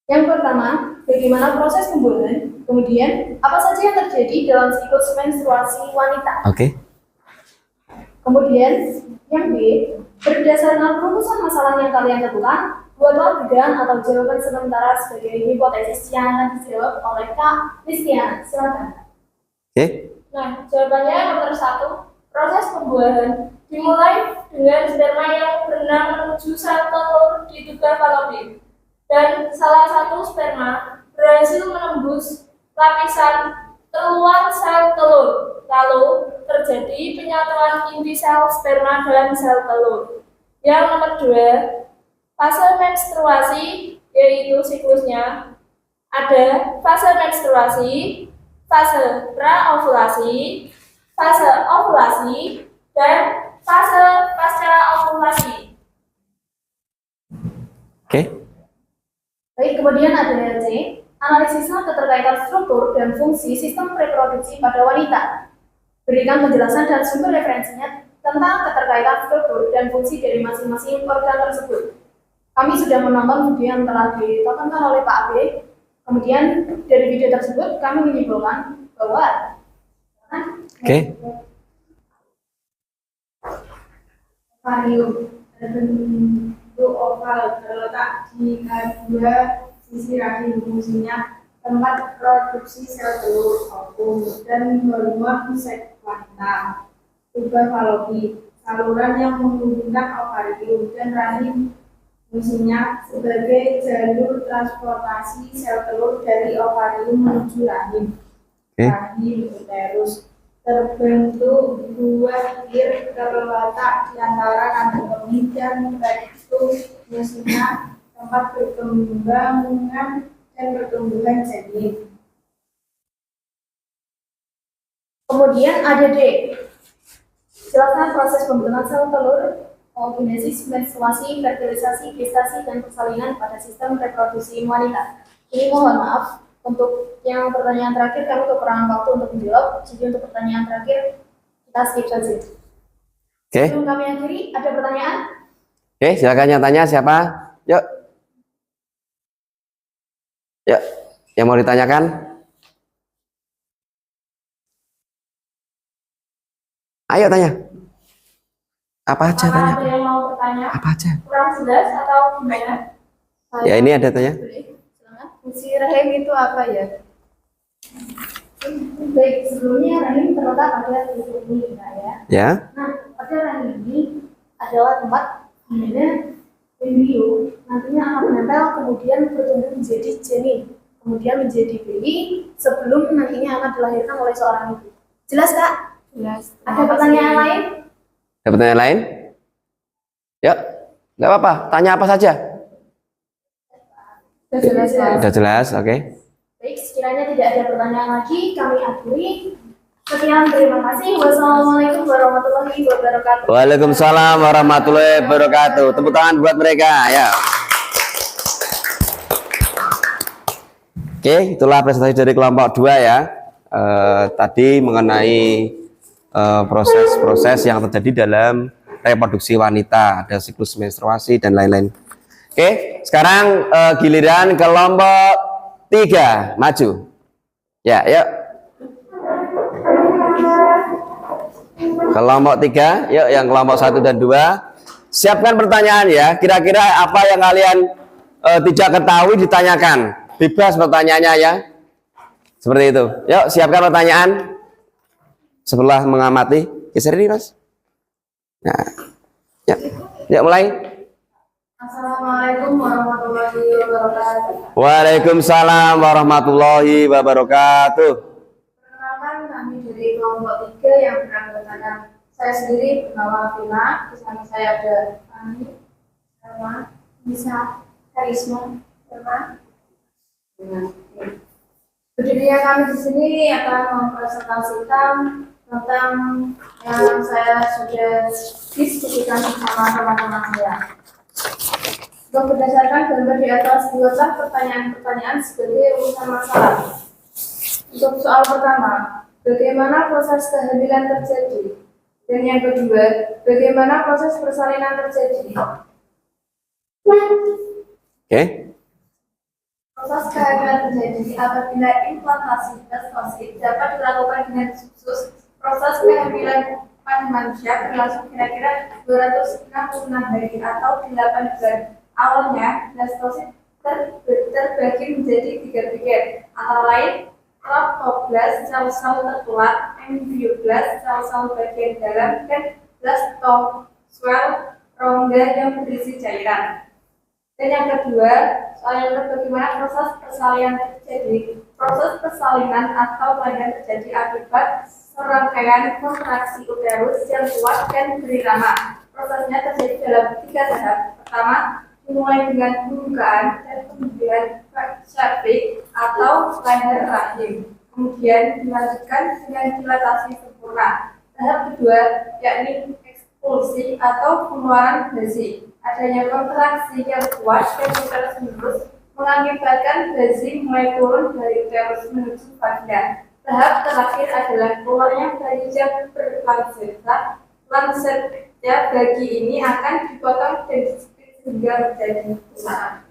Yang pertama, bagaimana proses pembuahan? Kemudian, apa saja yang terjadi dalam siklus menstruasi wanita? Oke. Kemudian, yang B, berdasarkan rumusan masalah yang kalian tentukan, buatlah bedah atau jawaban sementara sebagai hipotesis yang akan dijawab oleh Kak Listiana. Silakan. Oke. Nah, jawabannya nomor 1, proses pembuahan dimulai dengan sperma yang berenang menuju sel telur di tuba fallopian, dan salah satu sperma berhasil menembus lapisan keluar sel telur. Lalu terjadi penyatuan inti sel sperma dan sel telur. Yang nomor 2, fase menstruasi, yaitu siklusnya ada fase menstruasi, fase praovulasi, fase ovulasi, dan fase pasca ovulasi. Oke. Baik, kemudian ada C, analisisnya keterkaitan struktur dan fungsi sistem reproduksi pada wanita. Berikan penjelasan dan sumber referensinya tentang keterkaitan struktur dan fungsi dari masing-masing organ tersebut. Kami sudah menonton video yang telah ditontonkan oleh Pak AB. Kemudian dari video tersebut kami menyimpulkan bahwa Oke. ovarium berbentuk oval terletak di kedua sisi rahim, fungsinya tempat produksi sel telur, ovum, dan hormon seks wanita. Tuba fallopi, saluran yang menghubungkan ovarium dan rahim, fungsinya sebagai jalur transportasi sel telur dari ovarium menuju rahim. Rahim uterus terbentuk dua tir terletak di antara kandung kemih dan rectus, fungsinya tempat perkembangan dan pertumbuhan janin. Kemudian ada D. Jelaskan proses pembentukan sel telur, oogenesis, menstruasi, fertilisasi, gestasi, dan persalinan pada sistem reproduksi wanita. Ini mohon maaf, untuk yang pertanyaan terakhir kami kekurangan waktu untuk menjawab, jadi untuk pertanyaan terakhir kita skip saja. Oke. Sebelum kami akhiri, ada pertanyaan? Oke, silakan yang tanya siapa? Yuk. Yuk, yang mau ditanyakan? Ayo tanya. Apa aja Apakah tanya? ada yang mau bertanya? Apa aja? Kurang jelas atau gimana? Ya, ini ada tanya. Fungsi rahim itu apa ya? Baik, sebelumnya rahim terletak pada tubuh ini, Kak, ya. Ya. Nah, pada rahim ini adalah tempat di mana embrio nantinya akan menempel, kemudian bertumbuh menjadi janin, kemudian menjadi bayi sebelum nantinya akan dilahirkan oleh seorang ibu. Jelas, Kak? Jelas. Ada pertanyaan lain? Ada pertanyaan lain? Ya, nggak apa-apa. Tanya apa saja. Sudah jelas, Kak. Sudah jelas, oke. Baik, sekiranya tidak ada pertanyaan lagi, kami akhiri. Sekian, terima kasih. Wassalamualaikum warahmatullahi wabarakatuh. Waalaikumsalam warahmatullahi wabarakatuh. Tepuk tangan buat mereka, ya. Oke, itulah presentasi dari kelompok 2 ya. Tadi mengenai proses-proses yang terjadi dalam reproduksi wanita, ada siklus menstruasi dan lain-lain. Oke, sekarang giliran kelompok 3, maju. Ya, yuk. Kelompok 3, yuk, yang kelompok 1 dan 2. Siapkan pertanyaan ya. Kira-kira apa yang kalian tidak ketahui ditanyakan. Bebas pertanyaannya ya. Seperti itu. Yuk, siapkan pertanyaan. Sebelah mengamati. Geser ini, Mas. Nah. Ya. Yuk, mulai. Assalamualaikum warahmatullahi wabarakatuh. Waalaikumsalam warahmatullahi wabarakatuh. Perkenalkan, kami dari kelompok 3 yang beranggotakan saya sendiri bernama Vina. Di samping saya ada Ani, Sama, Nisa, Karisma, Sama. Berdirinya kami di sini akan mempresentasikan tentang yang saya sudah diskusikan bersama teman-teman saya. Untuk berdasarkan gambar di atas, buatlah pertanyaan-pertanyaan sebagai urusan masalah. Untuk soal pertama, bagaimana proses kehamilan terjadi? Dan yang kedua, bagaimana proses persalinan terjadi? Oke. Proses kehamilan terjadi apabila implantasi testosteron dapat dilakukan dengan sukses. Proses kehamilan pada manusia berlangsung kira-kira 266 hari atau 8 bulan. Awalnya, blastosit terbagi menjadi 3 bagian, antara lain trophoblast, sel-sel tertular, embryoblast, sel-sel bagian dalam, dan blastoswell, rongga yang berisi cairan. Dan yang kedua, soal yang bagaimana proses persalinan terjadi. Proses persalinan atau kelahiran terjadi akibat serangkaian kontraksi uterus yang kuat dan berirama. Prosesnya terjadi dalam 3 tahap. Pertama, dimulai dengan pembukaan dan kemudian cervix atau leher rahim. Kemudian dilanjutkan dengan dilatasi sempurna. Tahap kedua yakni ekspulsi atau pengeluaran besi. Adanya kontraksi yang kuat dan uterus menerus mengakibatkan besi mulai turun dari uterus menuju vagina. Tahap terakhir adalah keluarnya bayi yang berplanseta. Planseta bagi ini akan dipotong dan hingga menjadi usaha.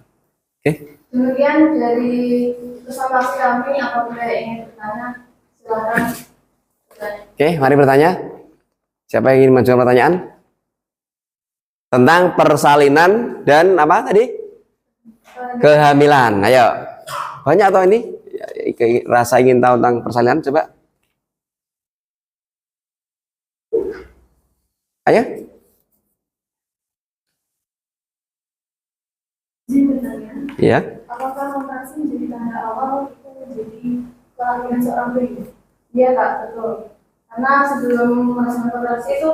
Kemudian dari presentasi kami, apabila ingin bertanya, silakan. Oke, mari bertanya. Siapa yang ingin menjawab pertanyaan? Tentang persalinan dan apa tadi? Kehamilan. Ayo. Banyak atau ini? Rasa ingin tahu tentang persalinan, coba. Ayo. Ya. Apakah kontraksi menjadi tanda awal itu menjadi kelahiran seorang bayi? Iya, Kak, betul. Karena sebelum merasakan kontraksi itu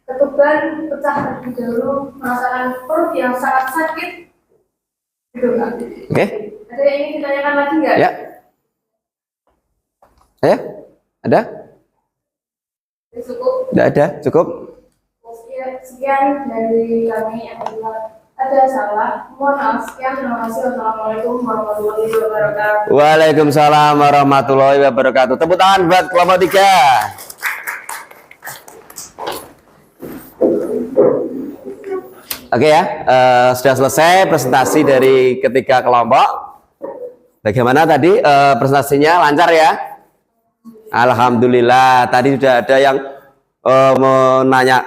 ketuban pecah terlebih dahulu, merasakan perut yang sangat sakit. Gitu, Kak. Oke. Ada yang ingin ditanyakan lagi nggak? Ya. Ayo. Ada? Cukup. Tidak ada, cukup. Sekian dari kami. Apabila ada salah, mohon maaf. Sekian, terima kasih. Wassalamualaikum warahmatullahi wabarakatuh. Waalaikumsalam warahmatullahi wabarakatuh. Tepuk tangan buat kelompok 3. Oke ya, sudah selesai presentasi dari ketiga kelompok. Bagaimana tadi presentasinya, lancar ya? Alhamdulillah. Tadi sudah ada yang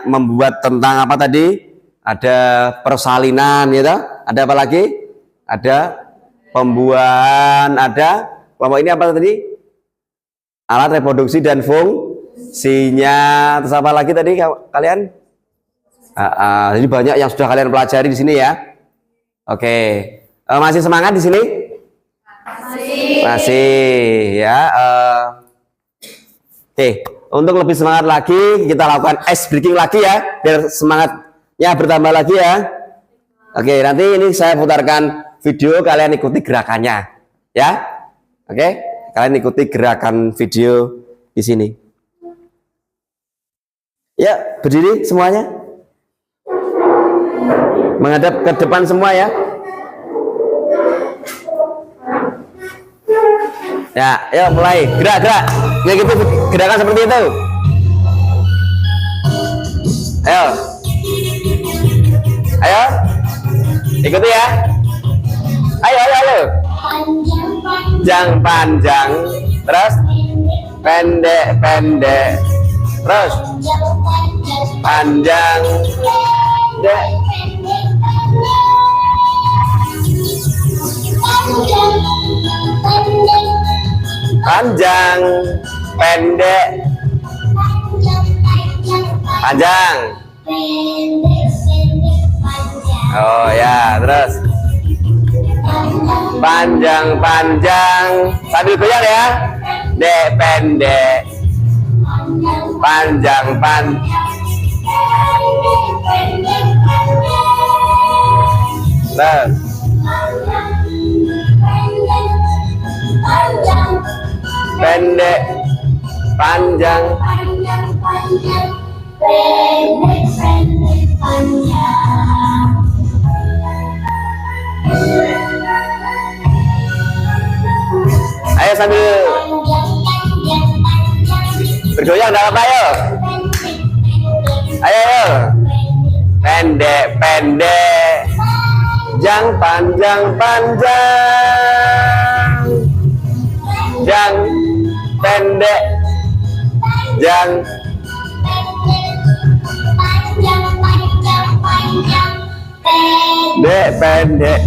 membuat tentang apa tadi? Ada persalinan, gitu. Ada apa lagi? ada pembuahan, ada kelompok ini apa tadi? Alat reproduksi dan fungsinya. Terus apa lagi tadi kalian? Jadi banyak yang sudah kalian pelajari di sini ya. Oke, masih semangat di sini? Masih ya. Oke, untuk lebih semangat lagi kita lakukan ice breaking lagi ya, biar semangatnya bertambah lagi ya. Oke, nanti ini saya putarkan video, kalian ikuti gerakannya ya. Oke, kalian ikuti gerakan video di sini. Ya, berdiri semuanya. Menghadap ke depan semua ya. Ya, yuk mulai gerak-gerak. Ya gitu, gerakan seperti itu. Ayo. Ayo. Ikuti ya. Ayo, ayo, ayo. Panjang, terus pendek, terus panjang, pendek. Panjang, pendek, panjang. Oh ya, terus panjang sambil goyang ya. Dek, pendek, panjang. Terus pendek, panjang. Ayo sambil bergoyang, enggak apa-apa, ayo. Ayo. Pendek, panjang. Jang, pendek, jang. Pendek.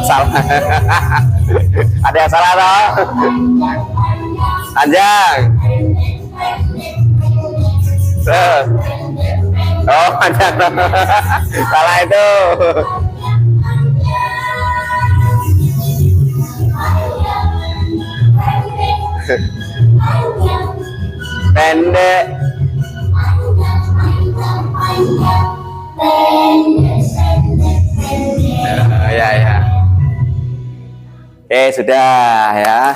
Salah. Ada yang salah toh? Panjang. Oh, panjang. Salah itu. Pendek. Ya. Sudah ya.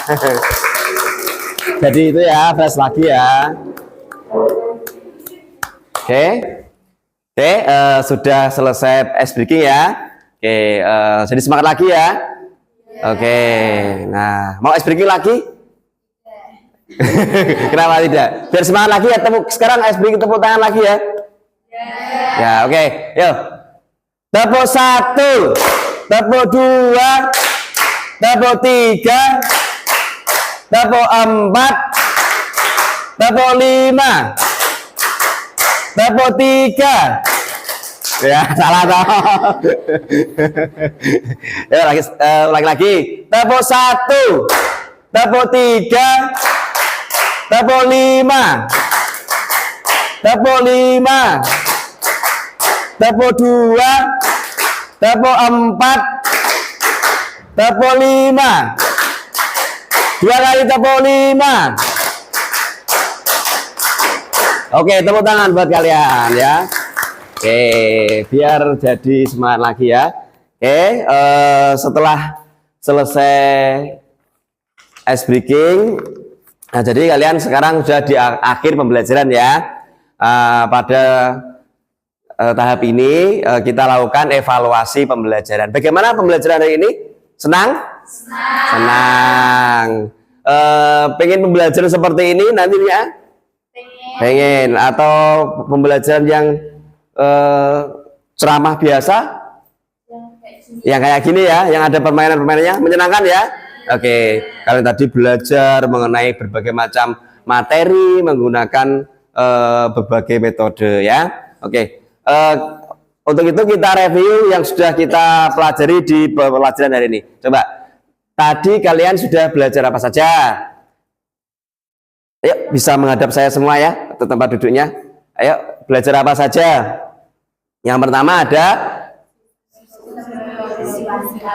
Jadi itu ya, flash lagi ya. Sudah selesai ice breaking ya. Jadi semangat lagi ya. Nah, mau ice breaking lagi? Kenapa tidak? Biar semangat lagi ya. Sekarang ice breaking, tepuk tangan lagi ya. Ya, yuk. Tepuk 1, tepuk 2, tepuk 3, tepuk 4, tepuk 5, tepuk 3. Ya, salah toh. Ya, ulangi lagi. Tepuk 1, tepuk 3, tepuk 5, tepuk 5, tepuk 2, tepuk 4, tepuk 5. 2 kali tepuk 5. Oke, tepuk tangan buat kalian ya. Biar jadi semangat lagi ya. Setelah selesai ice breaking, nah jadi kalian sekarang sudah di akhir pembelajaran ya. Pada tahap ini kita lakukan evaluasi pembelajaran. Bagaimana pembelajaran hari ini? Senang? Senang. Pengen pembelajaran seperti ini nantinya? Pengen. Atau pembelajaran yang ceramah biasa? Yang kayak gini ya, yang ada permainan-permainannya, menyenangkan ya? Kalian tadi belajar mengenai berbagai macam materi menggunakan berbagai metode ya. Untuk itu kita review yang sudah kita pelajari di pelajaran hari ini. Coba, tadi kalian sudah belajar apa saja? Ayo, bisa menghadap saya semua ya, ke tempat duduknya. Ayo, belajar apa saja? Yang pertama ada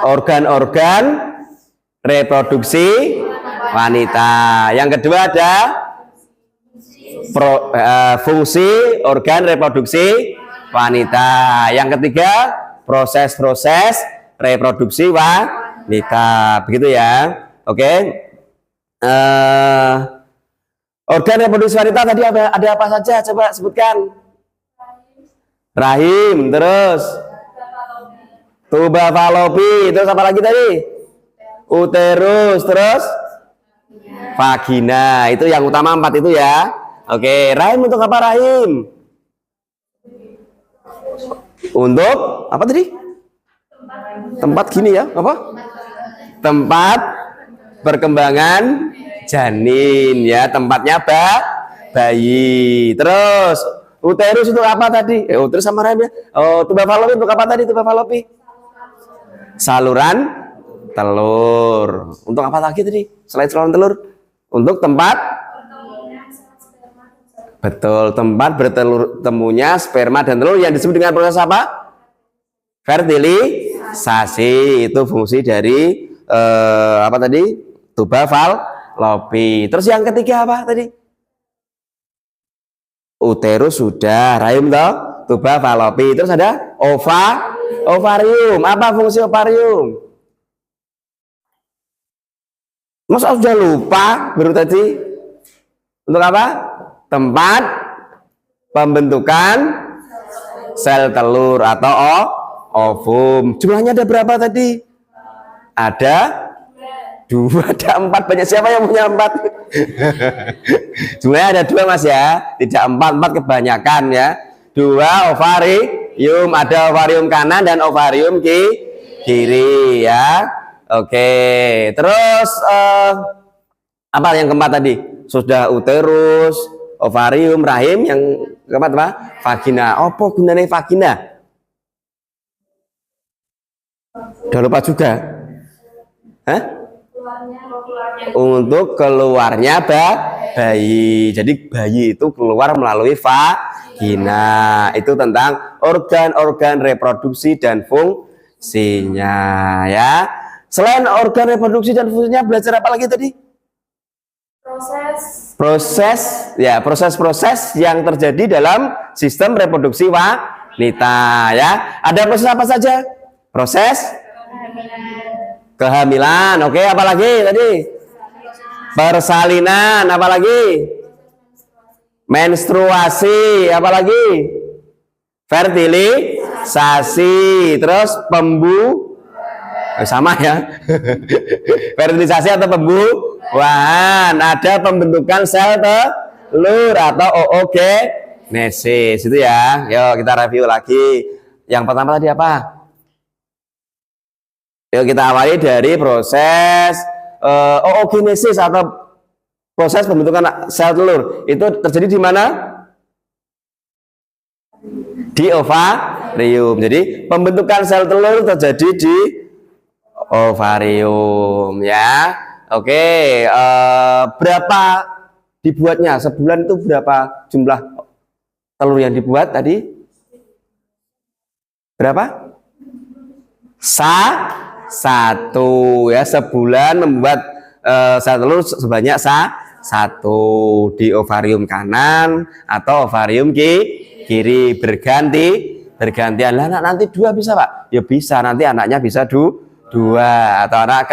organ-organ reproduksi wanita. Yang kedua ada fungsi organ reproduksi wanita. Yang ketiga, proses-proses reproduksi wanita. Begitu ya. Oke. Organ reproduksi wanita tadi ada apa saja? Coba sebutkan. Rahim, terus tuba falopi, terus apa lagi tadi? Uterus, terus vagina. Itu yang utama 4 itu ya. Oke, rahim untuk apa rahim? Untuk apa tadi? Tempat gini ya, apa? Tempat perkembangan janin ya, tempatnya bayi. Terus uterus untuk apa tadi? Uterus sama rahim ya. Oh, tuba falopi untuk apa tadi? Tuba falopi saluran telur. Untuk apa lagi tadi? Selain saluran telur, untuk tempat, betul, tempat bertemunya sperma dan telur yang disebut dengan proses apa? Fertilisasi. Itu fungsi dari apa tadi? Tuba falopi. Terus yang ketiga apa tadi? Uterus sudah, rahim toh, tuba falopi. Terus ada ovarium. Apa fungsi ovarium? Masa sudah lupa baru tadi? Untuk apa? Tempat pembentukan sel telur atau ovum. Jumlahnya ada berapa tadi? Ada 2, ada 4. Banyak siapa yang punya 4? Jumlahnya ada 2 Mas ya, tidak 4 kebanyakan ya. 2 ovarium, ada ovarium kanan dan ovarium kiri ya. Oke, terus apa yang keempat tadi? Sudah uterus, ovarium, rahim. Yang keempat apa? Vagina. Apa gunanya vagina? Udah lupa juga? Hah? Untuk keluarnya bayi. Jadi bayi itu keluar melalui vagina. Itu tentang organ-organ reproduksi dan fungsinya ya. Selain organ reproduksi dan fungsinya, belajar apa lagi tadi? Proses ya, proses-proses yang terjadi dalam sistem reproduksi wanita ya. Ada proses apa saja? Proses kehamilan. Oke, apa lagi tadi? Persalinan. Apa lagi? Menstruasi. Apa lagi? Fertilisasi. Terus sama ya. Fertilisasi atau pembuahan. Ada pembentukan sel telur atau oogenesis itu ya. Yuk kita review lagi. Yang pertama tadi apa? Yuk kita awali dari proses oogenesis atau proses pembentukan sel telur. Itu terjadi di mana? Di ovarium. Jadi pembentukan sel telur terjadi di ovarium ya. Oke, berapa dibuatnya? Sebulan itu berapa jumlah telur yang dibuat tadi? Berapa? Satu ya, sebulan membuat sel telur sebanyak 1 di ovarium kanan atau ovarium kiri, bergantian. Lah nanti 2 bisa Pak? Ya bisa, nanti anaknya bisa 2 atau anak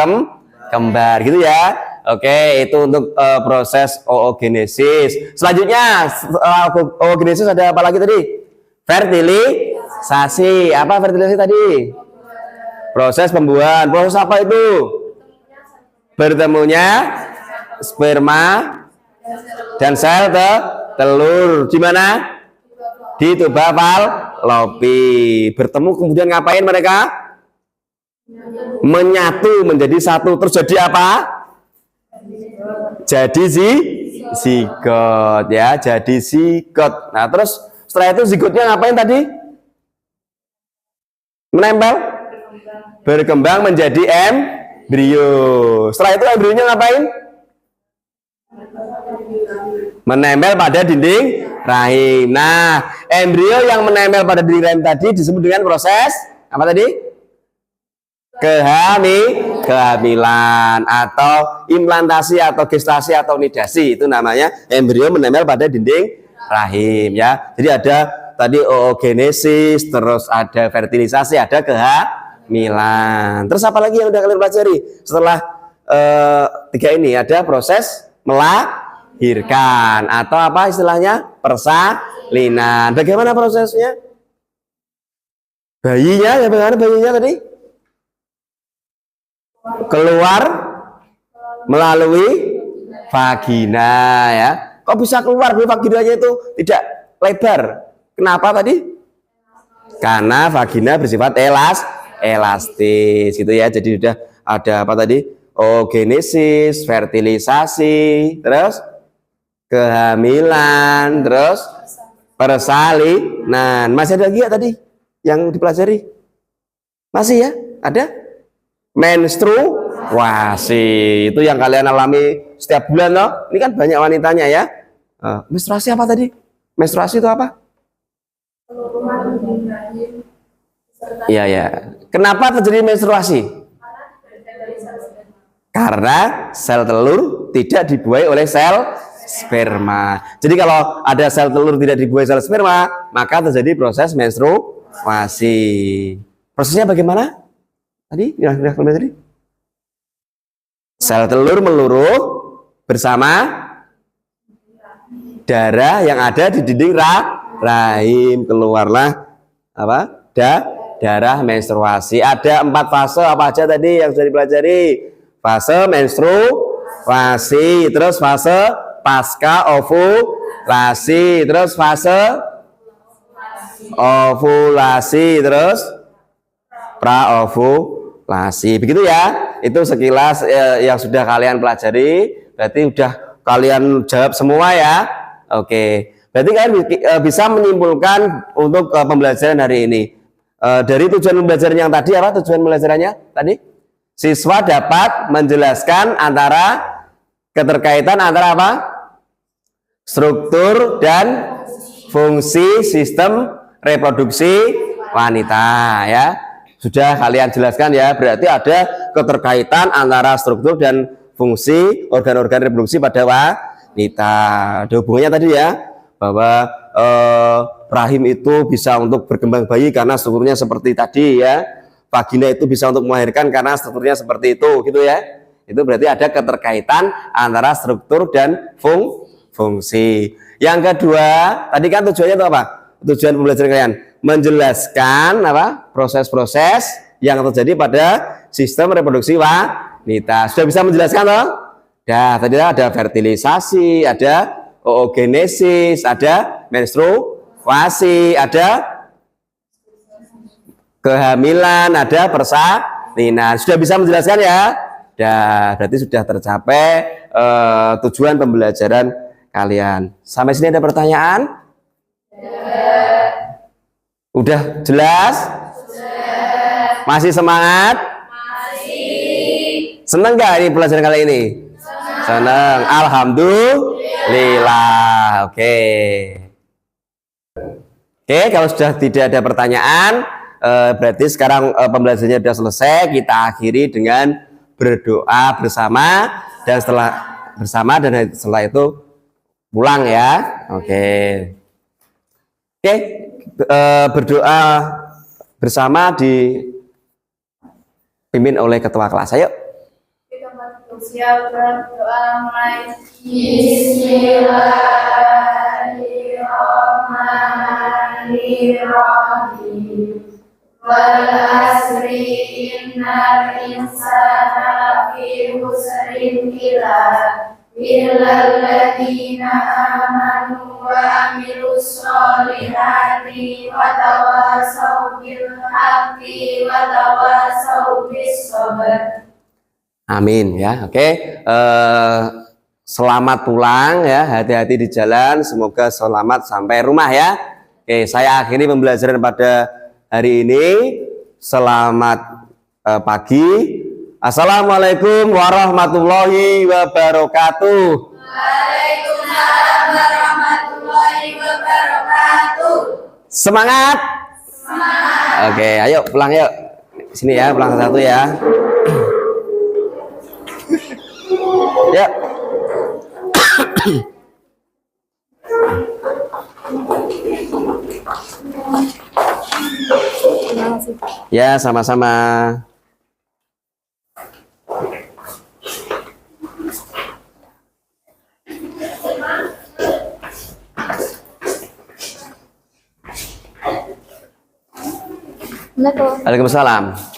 kembar gitu ya. Oke, itu untuk proses oogenesis. Selanjutnya oogenesis ada apa lagi tadi? Fertilisasi. Apa fertilisasi tadi? Proses pembuahan. Proses apa itu? Bertemunya sperma dan sel telur. Di mana? Di tuba falopi. Bertemu kemudian ngapain mereka? Menyatu menjadi satu. Terus jadi apa? Jadi zigot ya, jadi zigot. Nah terus setelah itu zigotnya ngapain tadi? Menempel, berkembang menjadi embrio. Setelah itu embrionya ngapain? Menempel pada dinding rahim. Nah, embrio yang menempel pada dinding rahim tadi disebut dengan proses apa tadi? Kehamilan atau implantasi atau gestasi atau nidasi. Itu namanya embrio menempel pada dinding rahim ya. Jadi ada tadi oogenesis, terus ada fertilisasi, ada kehamilan. Terus apa lagi yang udah kalian pelajari? Setelah tiga ini ada proses melahirkan atau apa istilahnya? Persalinan. Bagaimana prosesnya? Bayinya, ya bagaimana bayinya tadi? Keluar melalui vagina ya. Kok bisa keluar? Vaginanya itu tidak lebar. Kenapa tadi? Karena vagina bersifat elastis gitu ya. Jadi sudah ada apa tadi? Oogenesis, fertilisasi, terus kehamilan, terus persalinan. Masih ada lagi ya tadi yang dipelajari? Masih ya? Ada? Menstruasi. Itu yang kalian alami setiap bulan loh. Ini kan banyak wanitanya ya. Menstruasi apa tadi? Menstruasi itu apa? Iya ya. Kenapa terjadi menstruasi? Karena sel telur tidak dibuai oleh sel sperma. Jadi kalau ada sel telur tidak dibuai sel sperma, maka terjadi proses menstruasi. Prosesnya bagaimana? Tadi tadi sel telur meluruh bersama darah yang ada di dinding rahim, keluarlah apa? Darah menstruasi. Ada 4 fase apa aja tadi yang sudah dipelajari? Fase menstruasi, terus fase pasca ovulasi, terus fase ovulasi, terus praovulasi. Begitu ya. Itu sekilas yang sudah kalian pelajari. Berarti sudah kalian jawab semua ya. Oke. Berarti kalian bisa menyimpulkan untuk pembelajaran hari ini. Dari tujuan pembelajaran yang tadi apa? Tujuan pembelajarannya tadi? Siswa dapat menjelaskan keterkaitan antara apa? Struktur dan fungsi sistem reproduksi wanita ya. Sudah kalian jelaskan ya, berarti ada keterkaitan antara struktur dan fungsi organ-organ reproduksi pada wanita. Ada hubungannya tadi ya, bahwa rahim itu bisa untuk berkembang bayi karena strukturnya seperti tadi ya. Vagina itu bisa untuk melahirkan karena strukturnya seperti itu gitu ya. Itu berarti ada keterkaitan antara struktur dan fungsi. Yang kedua, tadi kan tujuannya itu apa? Tujuan pembelajaran kalian menjelaskan apa? Proses-proses yang terjadi pada sistem reproduksi wanita. Sudah bisa menjelaskan toh? Dah, tadi ada fertilisasi, ada oogenesis, ada menstruasi, ada kehamilan, ada persalinan. Sudah bisa menjelaskan ya? Dah, berarti sudah tercapai tujuan pembelajaran kalian. Sampai sini ada pertanyaan? Udah jelas? Masih semangat? Masih. Senang gak ini pelajaran kali ini? Senang. Alhamdulillah. Oke. Oke, kalau sudah tidak ada pertanyaan, berarti sekarang pembelajarannya sudah selesai. Kita akhiri dengan berdoa bersama dan setelah itu pulang ya. Oke. Berdoa bersama dipimpin oleh ketua kelas. Ayo. Siap berdoa mulai. Bismillahirrahmanirrahim. Wal asri innal insana lafi khusrin illal ladzina amanu wa amilus solihati wa tawasaw bil haqqi wa tawasaw bis sabr. Amin ya. Oke. Selamat pulang ya. Hati-hati di jalan. Semoga selamat sampai rumah ya. Oke, saya akhiri pembelajaran pada hari ini. Selamat pagi. Assalamualaikum warahmatullahi wabarakatuh. Waalaikumsalam warahmatullahi wabarakatuh. Semangat. Oke, ayo pulang yuk. Sini ya, pulang satu ya. Ya. Ya, sama-sama. Waalaikumsalam.